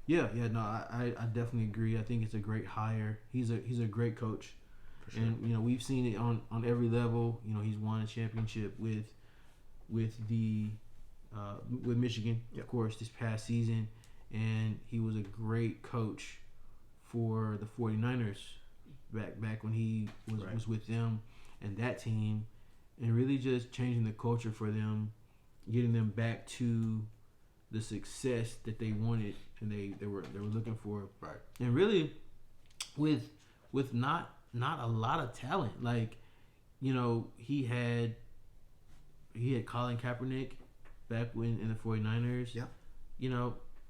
Speaker 1: Yeah, no, I definitely agree. I think it's a great hire. He's a great coach. For sure. And we've seen it on every level. He's won a championship with Michigan, of course, this past season, and he was a great coach for the 49ers back when he was with them and that team, and really just changing the culture for them, getting them back to the success that they wanted and they were looking for.
Speaker 2: Right.
Speaker 1: And really with not a lot of talent. Like, he had Colin Kaepernick back when in the 49ers.
Speaker 2: Yeah.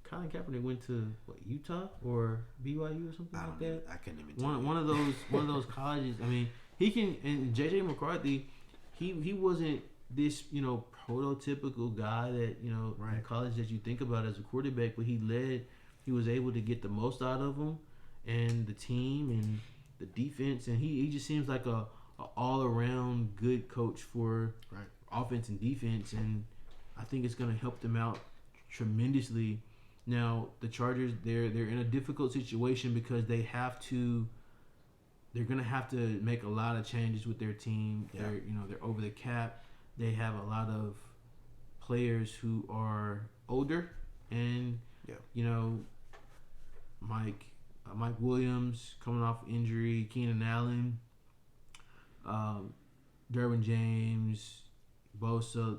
Speaker 1: Colin Kaepernick went to Utah or BYU or something like that.
Speaker 2: I couldn't even tell
Speaker 1: one of those colleges. I mean, he can. And JJ McCarthy, he wasn't this prototypical guy that in college that you think about as a quarterback, but he was able to get the most out of him and the team and the defense, and he just seems like a all around good coach for offense and defense, and I think it's going to help them out tremendously. Now the Chargers, they're in a difficult situation because they're going to have to make a lot of changes with their team. Yeah. They're over the cap. They have a lot of players who are older, and Mike Williams coming off injury, Keenan Allen, Derwin James, Bosa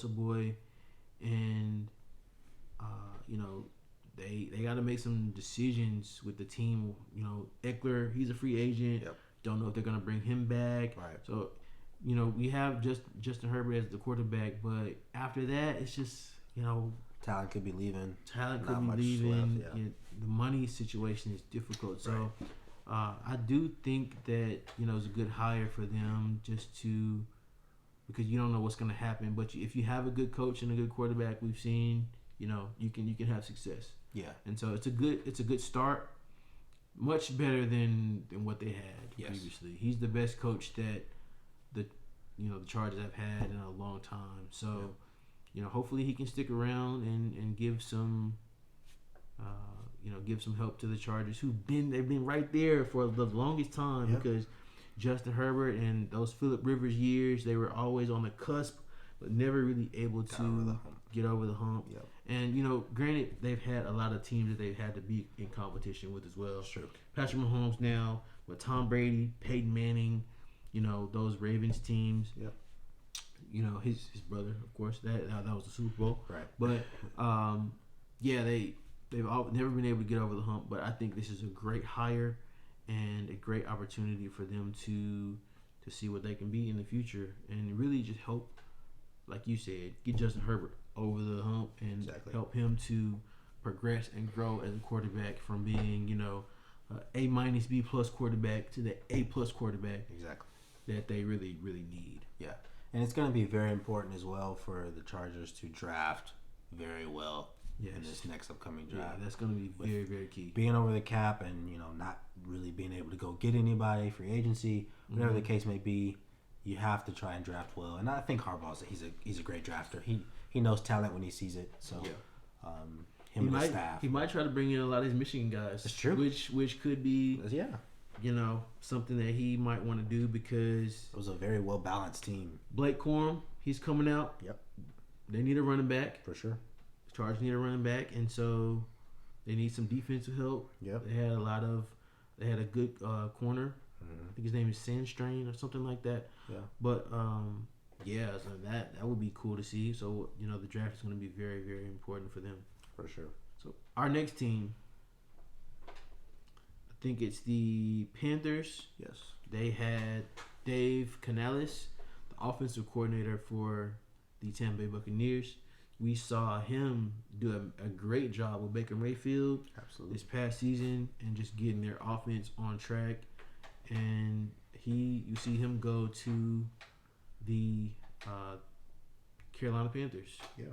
Speaker 1: boy, and they got to make some decisions with the team. Eckler, he's a free agent.
Speaker 2: Yep.
Speaker 1: Don't know if they're gonna bring him back.
Speaker 2: Right.
Speaker 1: So we have just Justin Herbert as the quarterback, but after that, it's just
Speaker 2: talent could be leaving.
Speaker 1: Talent could be leaving. Left, the money situation is difficult. So I do think that it's a good hire for them because you don't know what's going to happen. But if you have a good coach and a good quarterback, we've seen you can have success.
Speaker 2: Yeah.
Speaker 1: And so it's a good start. Much better than what they had previously. He's the best coach that the Chargers have had in a long time. So. Hopefully he can stick around and give some, give some help to the Chargers, they've been right there for the longest time because Justin Herbert and those Phillip Rivers years, they were always on the cusp, but never really able to get over the hump.
Speaker 2: Yep.
Speaker 1: And granted, they've had a lot of teams that they've had to be in competition with as well.
Speaker 2: Sure.
Speaker 1: Patrick Mahomes now with Tom Brady, Peyton Manning, those Ravens teams.
Speaker 2: Yep.
Speaker 1: His brother, of course. That was the Super Bowl.
Speaker 2: Right.
Speaker 1: But they've never been able to get over the hump. But I think this is a great hire and a great opportunity for them to see what they can be in the future and really just help, like you said, get Justin Herbert over the hump and help him to progress and grow as a quarterback from being, A minus B plus quarterback to the A plus quarterback.
Speaker 2: Exactly.
Speaker 1: That they really, really need.
Speaker 2: Yeah. And it's going to be very important as well for the Chargers to draft very well in this next upcoming draft.
Speaker 1: Yeah, that's going to be very, very key.
Speaker 2: Being over the cap and, not really being able to go get anybody, free agency, whatever the case may be, you have to try and draft well. And I think Harbaugh's he's a great drafter. He knows talent when he sees it. So him and his staff.
Speaker 1: He might try to bring in a lot of his Michigan guys.
Speaker 2: That's true.
Speaker 1: Which could be something that he might want to do because
Speaker 2: it was a very well balanced team.
Speaker 1: Blake Corum, he's coming out.
Speaker 2: Yep.
Speaker 1: They need a running back.
Speaker 2: For sure.
Speaker 1: The Chargers need a running back, and so they need some defensive help.
Speaker 2: Yep.
Speaker 1: They had a good corner. I think his name is Sandstrain or something like that.
Speaker 2: Yeah.
Speaker 1: But so that would be cool to see. So the draft is going to be very, very important for them.
Speaker 2: For sure.
Speaker 1: So our next team, I think it's the Panthers.
Speaker 2: Yes.
Speaker 1: They had Dave Canales, the offensive coordinator for the Tampa Bay Buccaneers. We saw him do a great job with Baker Mayfield this past season and just getting their offense on track. And you see him go to the Carolina Panthers.
Speaker 2: Yeah.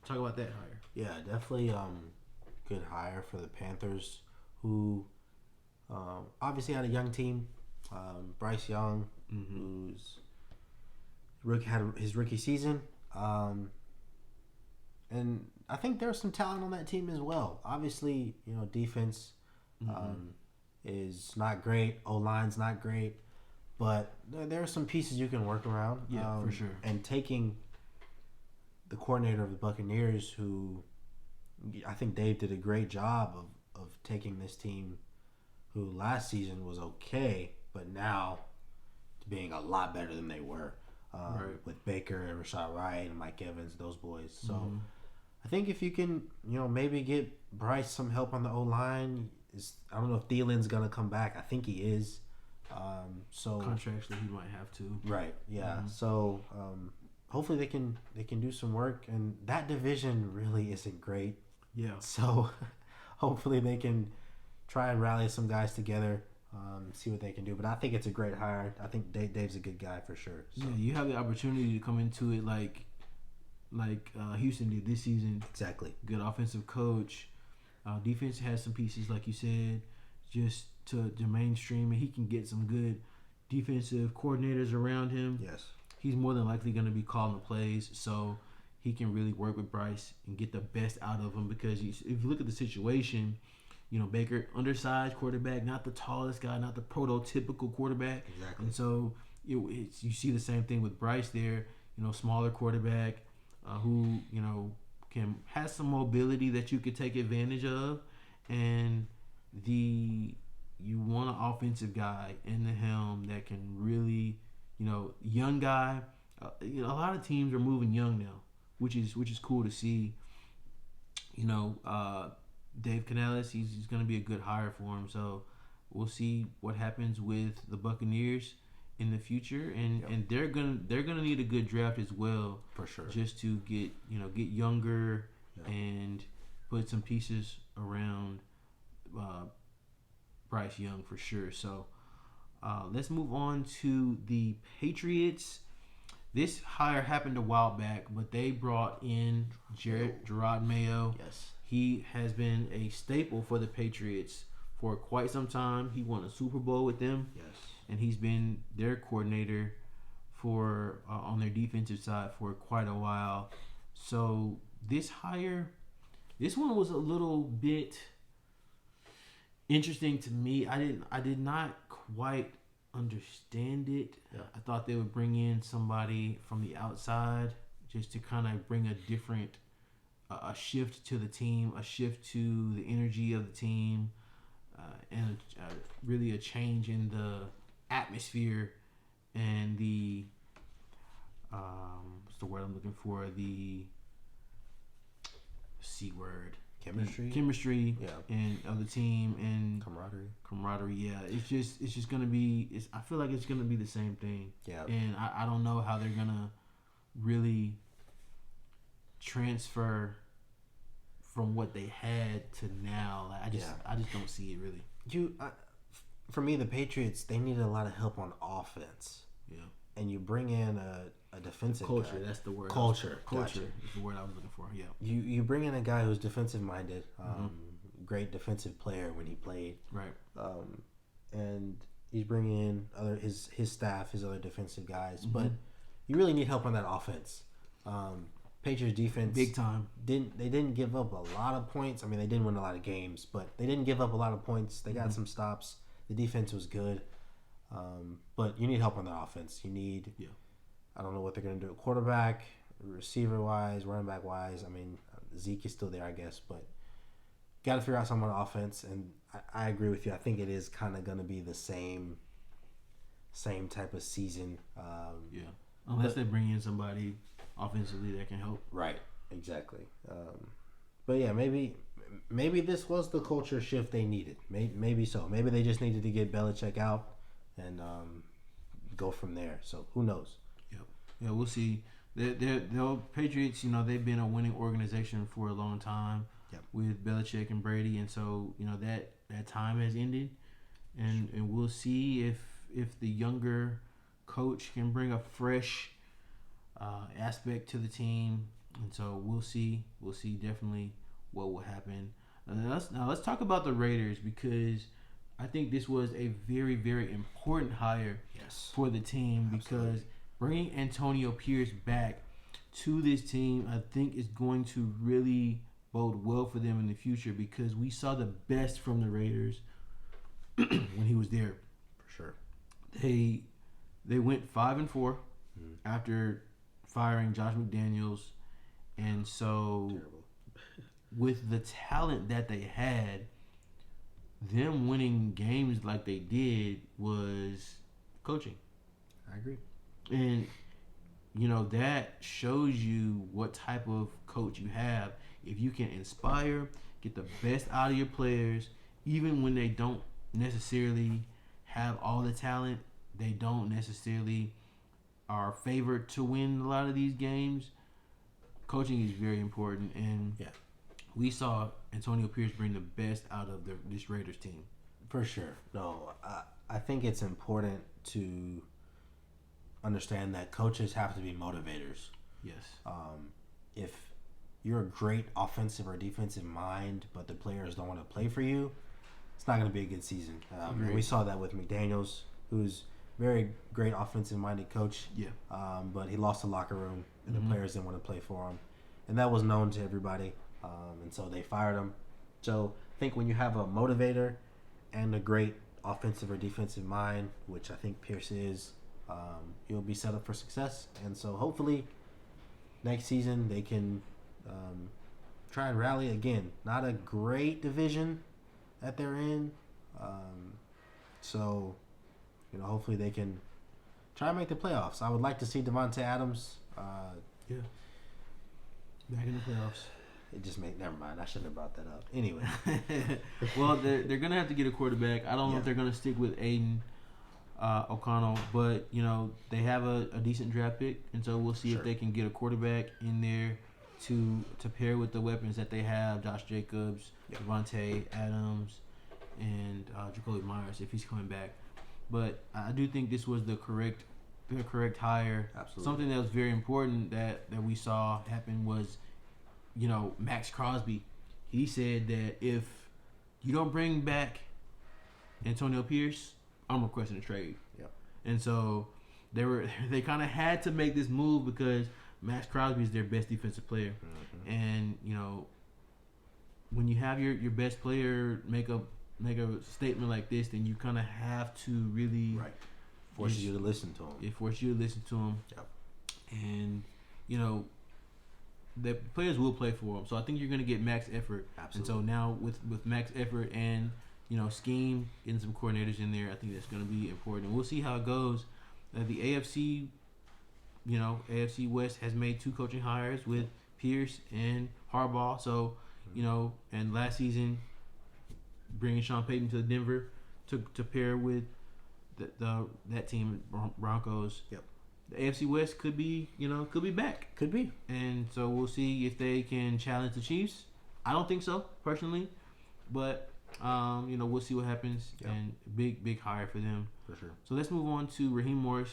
Speaker 1: Talk about that hire.
Speaker 2: Yeah, definitely good hire for the Panthers, who obviously had a young team. Bryce Young, who's had his rookie season. And I think there's some talent on that team as well. Obviously, defense is not great. O-line's not great. But there are some pieces you can work around.
Speaker 1: Yeah, for sure.
Speaker 2: And taking the coordinator of the Buccaneers, who I think Dave did a great job of taking this team, who last season was okay, but now being a lot better than they were. With Baker and Rashad Wright and Mike Evans, those boys. So I think if you can, maybe get Bryce some help on the O-line. I don't know if Thielen's going to come back. I think he is. So
Speaker 1: contractually, he might have to.
Speaker 2: Right. Yeah. So hopefully they can do some work, and that division really isn't great. Yeah. So hopefully they can try and rally some guys together, see what they can do. But I think it's a great hire. I think Dave's a good guy for sure. So.
Speaker 1: Yeah, you have the opportunity to come into it like Houston did this season.
Speaker 2: Exactly.
Speaker 1: Good offensive coach. Defense has some pieces, like you said, just to mainstream, and he can get some good defensive coordinators around him.
Speaker 2: Yes.
Speaker 1: He's more than likely going to be calling the plays, so he can really work with Bryce and get the best out of him. Because if you look at the situation, Baker, undersized quarterback, not the tallest guy, not the prototypical quarterback.
Speaker 2: Exactly.
Speaker 1: And so you see the same thing with Bryce there. Smaller quarterback who has some mobility that you could take advantage of, and you want an offensive guy in the helm that can really, young guy. A lot of teams are moving young now, which is cool to see. Dave Canales, he's going to be a good hire for him. So we'll see what happens with the Buccaneers in the future, and they're gonna need a good draft as well,
Speaker 2: for sure,
Speaker 1: just to get younger and put some pieces around Bryce Young for sure. So let's move on to the Patriots. This hire happened a while back, but they brought in Gerard Mayo.
Speaker 2: Yes.
Speaker 1: He has been a staple for the Patriots for quite some time. He won a Super Bowl with them.
Speaker 2: Yes.
Speaker 1: And he's been their coordinator for on their defensive side for quite a while. So this one was a little bit interesting to me. I did not quite understand it.
Speaker 2: Yeah.
Speaker 1: I thought they would bring in somebody from the outside just to kind of bring a different a shift to the team, a shift to the energy of the team, and really a change in the atmosphere and the what's the word I'm looking for? The C word. Chemistry,
Speaker 2: yeah,
Speaker 1: and of the team and
Speaker 2: camaraderie.
Speaker 1: Yeah, it's just gonna be. I feel like it's gonna be the same thing.
Speaker 2: Yeah,
Speaker 1: and I don't know how they're gonna really transfer from what they had to now. Like I just don't see it really.
Speaker 2: For me, the Patriots, they needed a lot of help on offense.
Speaker 1: Yeah,
Speaker 2: and you bring in a defensive
Speaker 1: culture.
Speaker 2: Guy.
Speaker 1: That's the word.
Speaker 2: Culture
Speaker 1: Culture is the word I was looking for. Yeah.
Speaker 2: You bring in a guy who's defensive minded, great defensive player when he played.
Speaker 1: Right.
Speaker 2: And he's bringing in his staff, his other defensive guys, but you really need help on that offense. Patriots defense,
Speaker 1: big time.
Speaker 2: Didn't give up a lot of points. I mean, they didn't win a lot of games, but they didn't give up a lot of points. They got some stops. The defense was good. But you need help on that offense. You need, I don't know what they're going to do at quarterback, receiver wise, running back wise. I mean, Zeke is still there, I guess, but got to figure out something on offense. And I agree with you. I think it is kind of going to be the same type of season.
Speaker 1: Unless they bring in somebody offensively that can help.
Speaker 2: Right. Exactly. But yeah, maybe this was the culture shift they needed. Maybe so. Maybe they just needed to get Belichick out and go from there. So who knows?
Speaker 1: Yep. Yeah, we'll see. The Patriots, they've been a winning organization for a long time with Belichick and Brady, and so that time has ended, and we'll see if the younger coach can bring a fresh aspect to the team, and so we'll see definitely what will happen. Now let's talk about the Raiders, because I think this was a very, very important hire for the team.
Speaker 2: Absolutely.
Speaker 1: Because bringing Antonio Pierce back to this team, I think, is going to really bode well for them in the future, because we saw the best from the Raiders when he was there.
Speaker 2: For sure.
Speaker 1: They went 5-4 after firing Josh McDaniels, and so
Speaker 2: Terrible.
Speaker 1: With the talent that they had, them winning games like they did was coaching.
Speaker 2: I agree.
Speaker 1: And that shows you what type of coach you have. If you can inspire, get the best out of your players, even when they don't necessarily have all the talent, they don't necessarily are favored to win a lot of these games. Coaching is very important, and we saw Antonio Pierce bring the best out of this Raiders team.
Speaker 2: For sure. No, I think it's important to understand that coaches have to be motivators.
Speaker 1: Yes.
Speaker 2: If you're a great offensive or defensive mind, but the players don't want to play for you, it's not going to be a good season. And we saw that with McDaniels, who's very great offensive-minded coach.
Speaker 1: Yeah.
Speaker 2: But he lost the locker room, and the players didn't want to play for him, and that was known to everybody. And so they fired him. So I think when you have a motivator and a great offensive or defensive mind, which I think Pierce is, you'll be set up for success. And so hopefully next season they can try and rally again. Not a great division that they're in. So, hopefully they can try and make the playoffs. I would like to see Devontae Adams.
Speaker 1: Back in the playoffs.
Speaker 2: It just made. Never mind. I shouldn't have brought that up. Anyway.
Speaker 1: Well, they're gonna have to get a quarterback. I don't know if they're gonna stick with Aiden O'Connell, but they have a decent draft pick, and so we'll see if they can get a quarterback in there to pair with the weapons that they have: Josh Jacobs, Devontae Adams, and Jacoby Myers if he's coming back. But I do think this was the correct hire.
Speaker 2: Absolutely.
Speaker 1: Something that was very important that we saw happen was, Max Crosby. He said that if you don't bring back Antonio Pierce, I'm requesting a trade.
Speaker 2: Yep.
Speaker 1: And so they kind of had to make this move because Max Crosby is their best defensive player. Mm-hmm. And when you have your best player make a statement like this, then you kind of have to really
Speaker 2: forces you to listen to him.
Speaker 1: It forces you to listen to him.
Speaker 2: Yep.
Speaker 1: And the players will play for him. So I think you're going to get max effort.
Speaker 2: Absolutely.
Speaker 1: And so now with max effort and scheme, getting some coordinators in there, I think that's going to be important. And we'll see how it goes. The AFC, AFC West has made 2 coaching hires with Pierce and Harbaugh. So, and last season, bringing Sean Payton to Denver to pair with that team, Broncos.
Speaker 2: Yep.
Speaker 1: The AFC West could be back.
Speaker 2: Could be.
Speaker 1: And so we'll see if they can challenge the Chiefs. I don't think so, personally. But, we'll see what happens.
Speaker 2: Yep.
Speaker 1: And big hire for them.
Speaker 2: For sure.
Speaker 1: So let's move on to Raheem Morris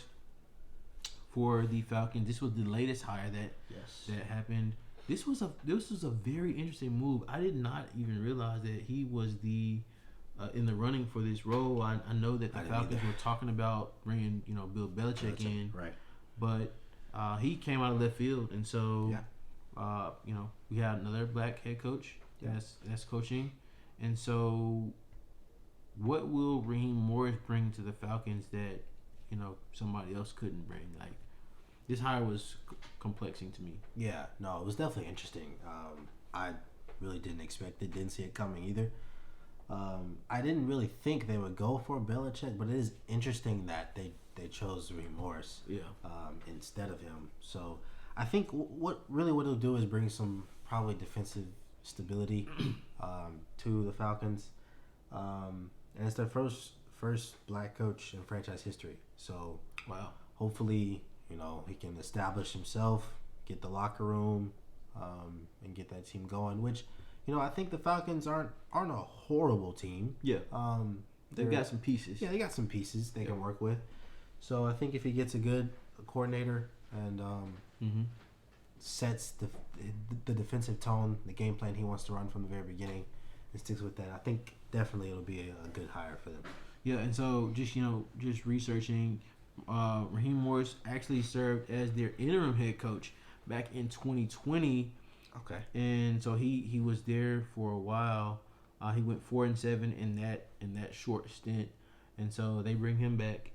Speaker 1: for the Falcons. This was the latest hire that happened. This was a very interesting move. I did not even realize that he was in the running for this role. I know that the Falcons were talking about bringing Bill Belichick in,
Speaker 2: right?
Speaker 1: But he came out of left field, and so we had another black head coach that's coaching, and so what will Raheem Morris bring to the Falcons that somebody else couldn't bring? Like, this hire was complexing to me.
Speaker 2: Yeah, no, it was definitely interesting. I really didn't expect it, didn't see it coming either. I didn't really think they would go for Belichick, but it is interesting that they chose Raheem Morris instead of him. So I think what it'll do is bring some probably defensive stability to the Falcons. And it's their first black coach in franchise history. So hopefully he can establish himself, get the locker room, and get that team going. Which I think the Falcons aren't a horrible team.
Speaker 1: Yeah. They've got some pieces.
Speaker 2: Yeah, they got some pieces they can work with. So I think if he gets a good coordinator and sets the defensive tone, the game plan he wants to run from the very beginning, and sticks with that, I think definitely it'll be a good hire for them.
Speaker 1: Yeah, and so just researching, Raheem Morris actually served as their interim head coach back in 2020.
Speaker 2: Okay.
Speaker 1: And so he was there for a while. He went 4-7 in that short stint, and so they bring him back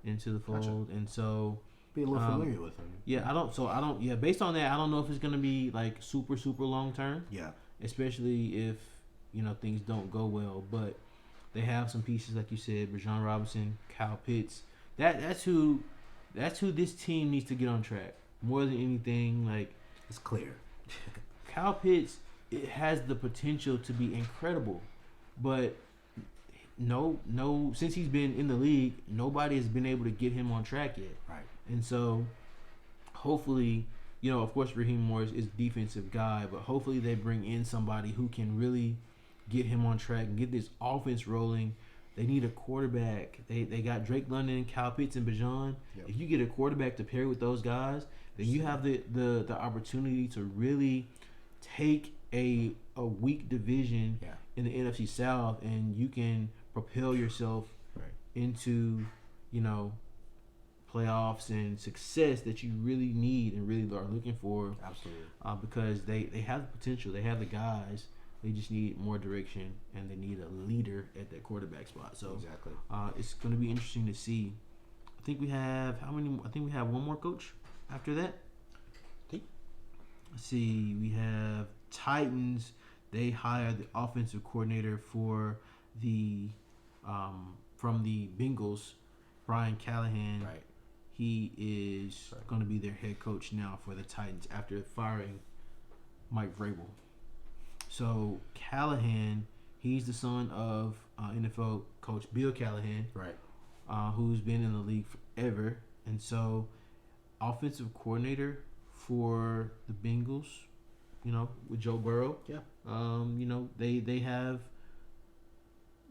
Speaker 1: into the fold.
Speaker 2: Gotcha.
Speaker 1: And so
Speaker 2: be a little familiar with him.
Speaker 1: Yeah, I don't. Yeah, based on that, I don't know if it's gonna be like super long term.
Speaker 2: Yeah.
Speaker 1: Especially if things don't go well, but they have some pieces like you said, Bijan Robinson, Kyle Pitts. That's who this team needs to get on track more than anything. Like,
Speaker 2: it's clear.
Speaker 1: Kyle Pitts, it has the potential to be incredible, but no, since he's been in the league, nobody has been able to get him on track yet.
Speaker 2: Right.
Speaker 1: And so, hopefully, of course, Raheem Morris is a defensive guy, but hopefully they bring in somebody who can really get him on track and get this offense rolling. They need a quarterback. They got Drake London, Kyle Pitts, and Bijan.
Speaker 2: Yep.
Speaker 1: If you get a quarterback to pair with those guys, then you have the opportunity to really take a weak division in the NFC South, and you can propel yourself into playoffs and success that you really need and really are looking for.
Speaker 2: Absolutely.
Speaker 1: Because they have the potential, they have the guys. They just need more direction, and they need a leader at that quarterback spot. So
Speaker 2: exactly,
Speaker 1: it's going to be interesting to see. I think we have one more coach after that. Let's see. We have Titans. They hired the offensive coordinator for the from the Bengals, Brian Callahan.
Speaker 2: Right.
Speaker 1: He is going to be their head coach now for the Titans after firing Mike Vrabel. So Callahan, he's the son of NFL coach Bill Callahan,
Speaker 2: right?
Speaker 1: Who's been in the league forever, and so offensive coordinator for the Bengals, with Joe Burrow.
Speaker 2: Yeah.
Speaker 1: They have,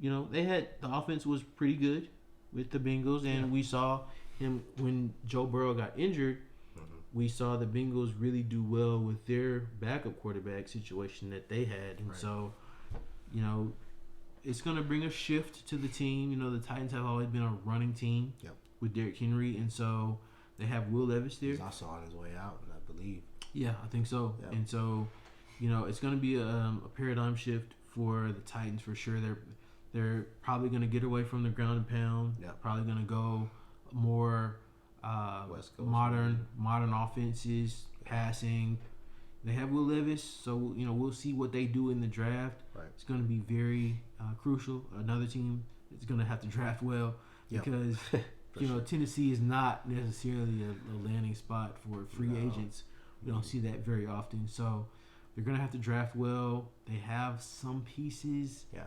Speaker 1: they had the offense was pretty good with the Bengals, and we saw him when Joe Burrow got injured. We saw the Bengals really do well with their backup quarterback situation that they had. And so, it's going to bring a shift to the team. The Titans have always been a running team with Derrick Henry. And so they have Will Levis there.
Speaker 2: He's also on his way out, I believe.
Speaker 1: Yeah, I think so. Yeah. And so, it's going to be a paradigm shift for the Titans for sure. They're probably going to get away from the ground and pound.
Speaker 2: Yeah.
Speaker 1: Probably going to go more
Speaker 2: West Coast,
Speaker 1: modern offenses, passing. They have Will Levis, so we'll see what they do in the draft.
Speaker 2: Right.
Speaker 1: It's going to be very crucial. Another team is going to have to draft well because Tennessee is not necessarily a landing spot for free agents. We don't see that very often. So they're going to have to draft well. They have some pieces.
Speaker 2: Yeah.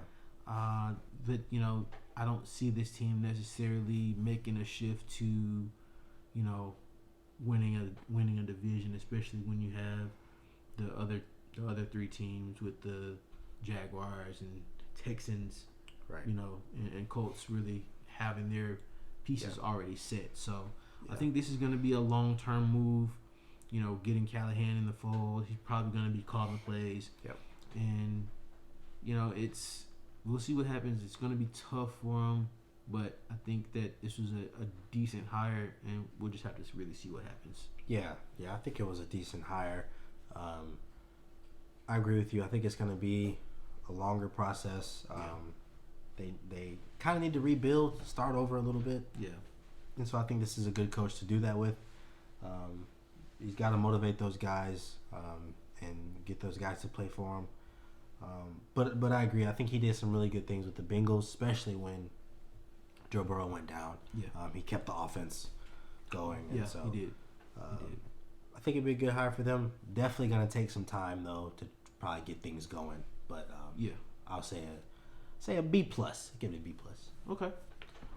Speaker 1: But, I don't see this team necessarily making a shift to, winning a division, especially when you have the other three teams with the Jaguars and Texans,
Speaker 2: right?
Speaker 1: And Colts really having their pieces already set. So I think this is going to be a long-term move. Getting Callahan in the fold, he's probably going to be calling plays.
Speaker 2: Yep.
Speaker 1: And we'll see what happens. It's going to be tough for him, but I think that this was a decent hire, and we'll just have to really see what happens.
Speaker 2: Yeah, I think it was a decent hire. I agree with you. I think it's going to be a longer process. They kind of need to rebuild, start over a little bit. Yeah. And so I think this is a good coach to do that with. He's got to motivate those guys and get those guys to play for him. But I agree. I think he did some really good things with the Bengals, especially when Joe Burrow went down. Yeah. He kept the offense going. And so,
Speaker 1: he did.
Speaker 2: I think it'd be a good hire for them. Definitely going to take some time, though, to probably get things going. But I'll say a B+. Give it a B+.
Speaker 1: Okay.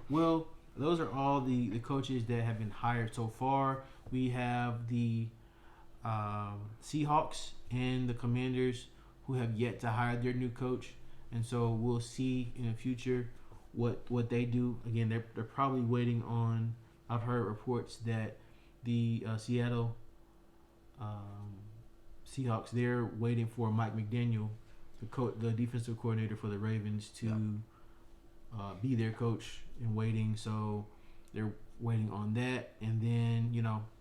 Speaker 1: Well, those are all the coaches that have been hired so far. We have the Seahawks and the Commanders who have yet to hire their new coach, and so we'll see in the future what they do. Again, they're probably waiting on. I've heard reports that the Seattle Seahawks, they're waiting for Mike McDaniel, the defensive coordinator for the Ravens, to be their coach and waiting. So they're waiting on that, and then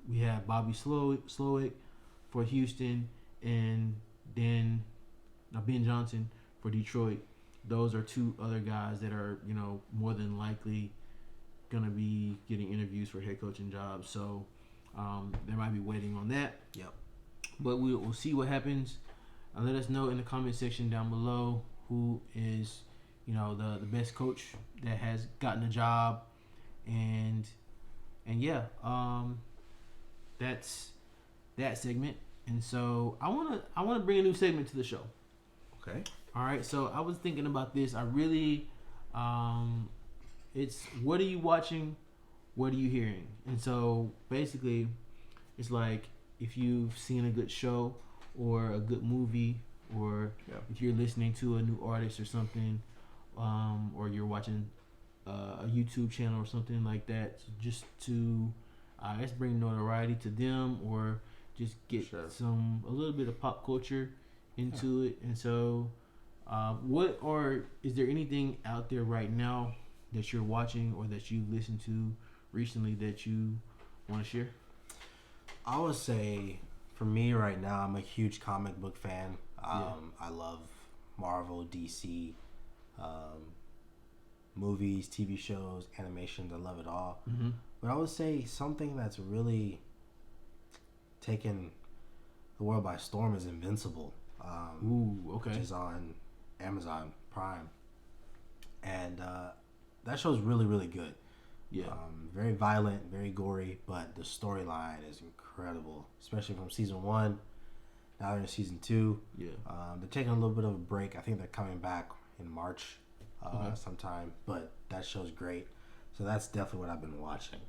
Speaker 1: we have Bobby Slowick for Houston, and then Ben Johnson for Detroit. Those are two other guys that are more than likely going to be getting interviews for head coaching jobs. So they might be waiting on that.
Speaker 2: Yep.
Speaker 1: But we'll see what happens. Let us know in the comment section down below who is the best coach that has gotten a job, and that's that segment. And so I wanna bring a new segment to the show.
Speaker 2: Okay.
Speaker 1: All right. So I was thinking about this. I really, it's what are you watching, what are you hearing? And so basically, it's like if you've seen a good show or a good movie, or if you're listening to a new artist or something, or you're watching a YouTube channel or something like that, just to let's bring notoriety to them, or just get a little bit of pop culture into it. And so is there anything out there right now that you're watching or that you listened to recently that you want to share?
Speaker 2: I would say for me right now, I'm a huge comic book fan. I love Marvel, DC, movies, TV shows, animations. I love it all. Mm-hmm. But I would say something that's really taken the world by storm is Invincible. Which is on Amazon Prime. And that show's really, really good. Yeah. Very violent, very gory, but the storyline is incredible, especially from season 1. Now they're in season 2. Yeah. They're taking a little bit of a break. I think they're coming back in March sometime, but that show's great. So that's definitely what I've been watching.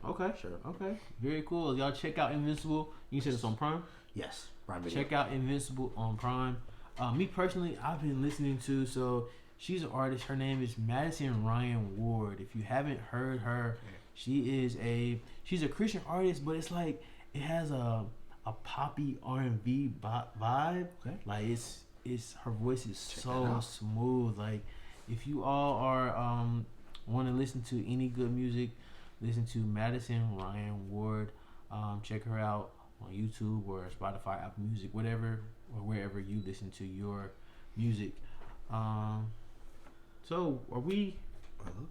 Speaker 1: Okay. Sure. Okay. Very cool. Y'all check out Invincible. You said it's on Prime?
Speaker 2: Yes. Prime Video.
Speaker 1: Check out Invincible on Prime. Me personally, I've been listening to, so she's an artist. Her name is Madison Ryan Ward. If you haven't heard her, she's a Christian artist, but it's like it has a poppy R&B vibe. Okay. Like it's her voice is so smooth. Like if you all are want to listen to any good music, listen to Madison Ryan Ward. Check her out on YouTube or Spotify, Apple Music, whatever, or wherever you listen to your music. So are we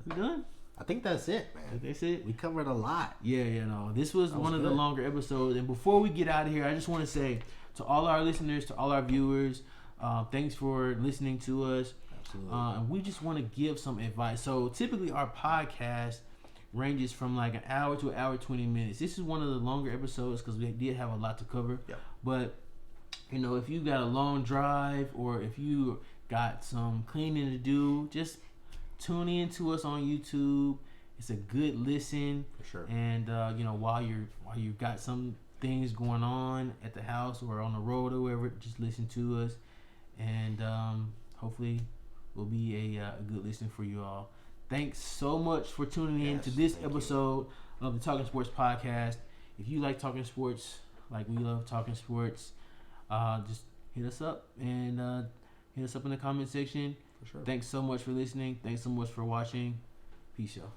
Speaker 1: done?
Speaker 2: I think that's it, man.
Speaker 1: That's it.
Speaker 2: We covered a lot.
Speaker 1: Yeah, no. This was one of the longer episodes. And before we get out of here, I just want to say to all our listeners, to all our viewers, thanks for listening to us.
Speaker 2: Absolutely.
Speaker 1: And we just want to give some advice. So typically our podcast, ranges from like an hour to an hour 20 minutes. This is one of the longer episodes because we did have a lot to cover.
Speaker 2: Yeah.
Speaker 1: But if you got a long drive or if you got some cleaning to do, just tune in to us on YouTube. It's a good listen.
Speaker 2: For sure.
Speaker 1: And while you got some things going on at the house or on the road or wherever, just listen to us, and hopefully will be a good listen for you all. Thanks so much for tuning in to this episode of the Talking Sports Podcast. If you like talking sports like we love talking sports, just hit us up and hit us up in the comment section.
Speaker 2: For sure.
Speaker 1: Thanks so much for listening. Thanks so much for watching. Peace, y'all.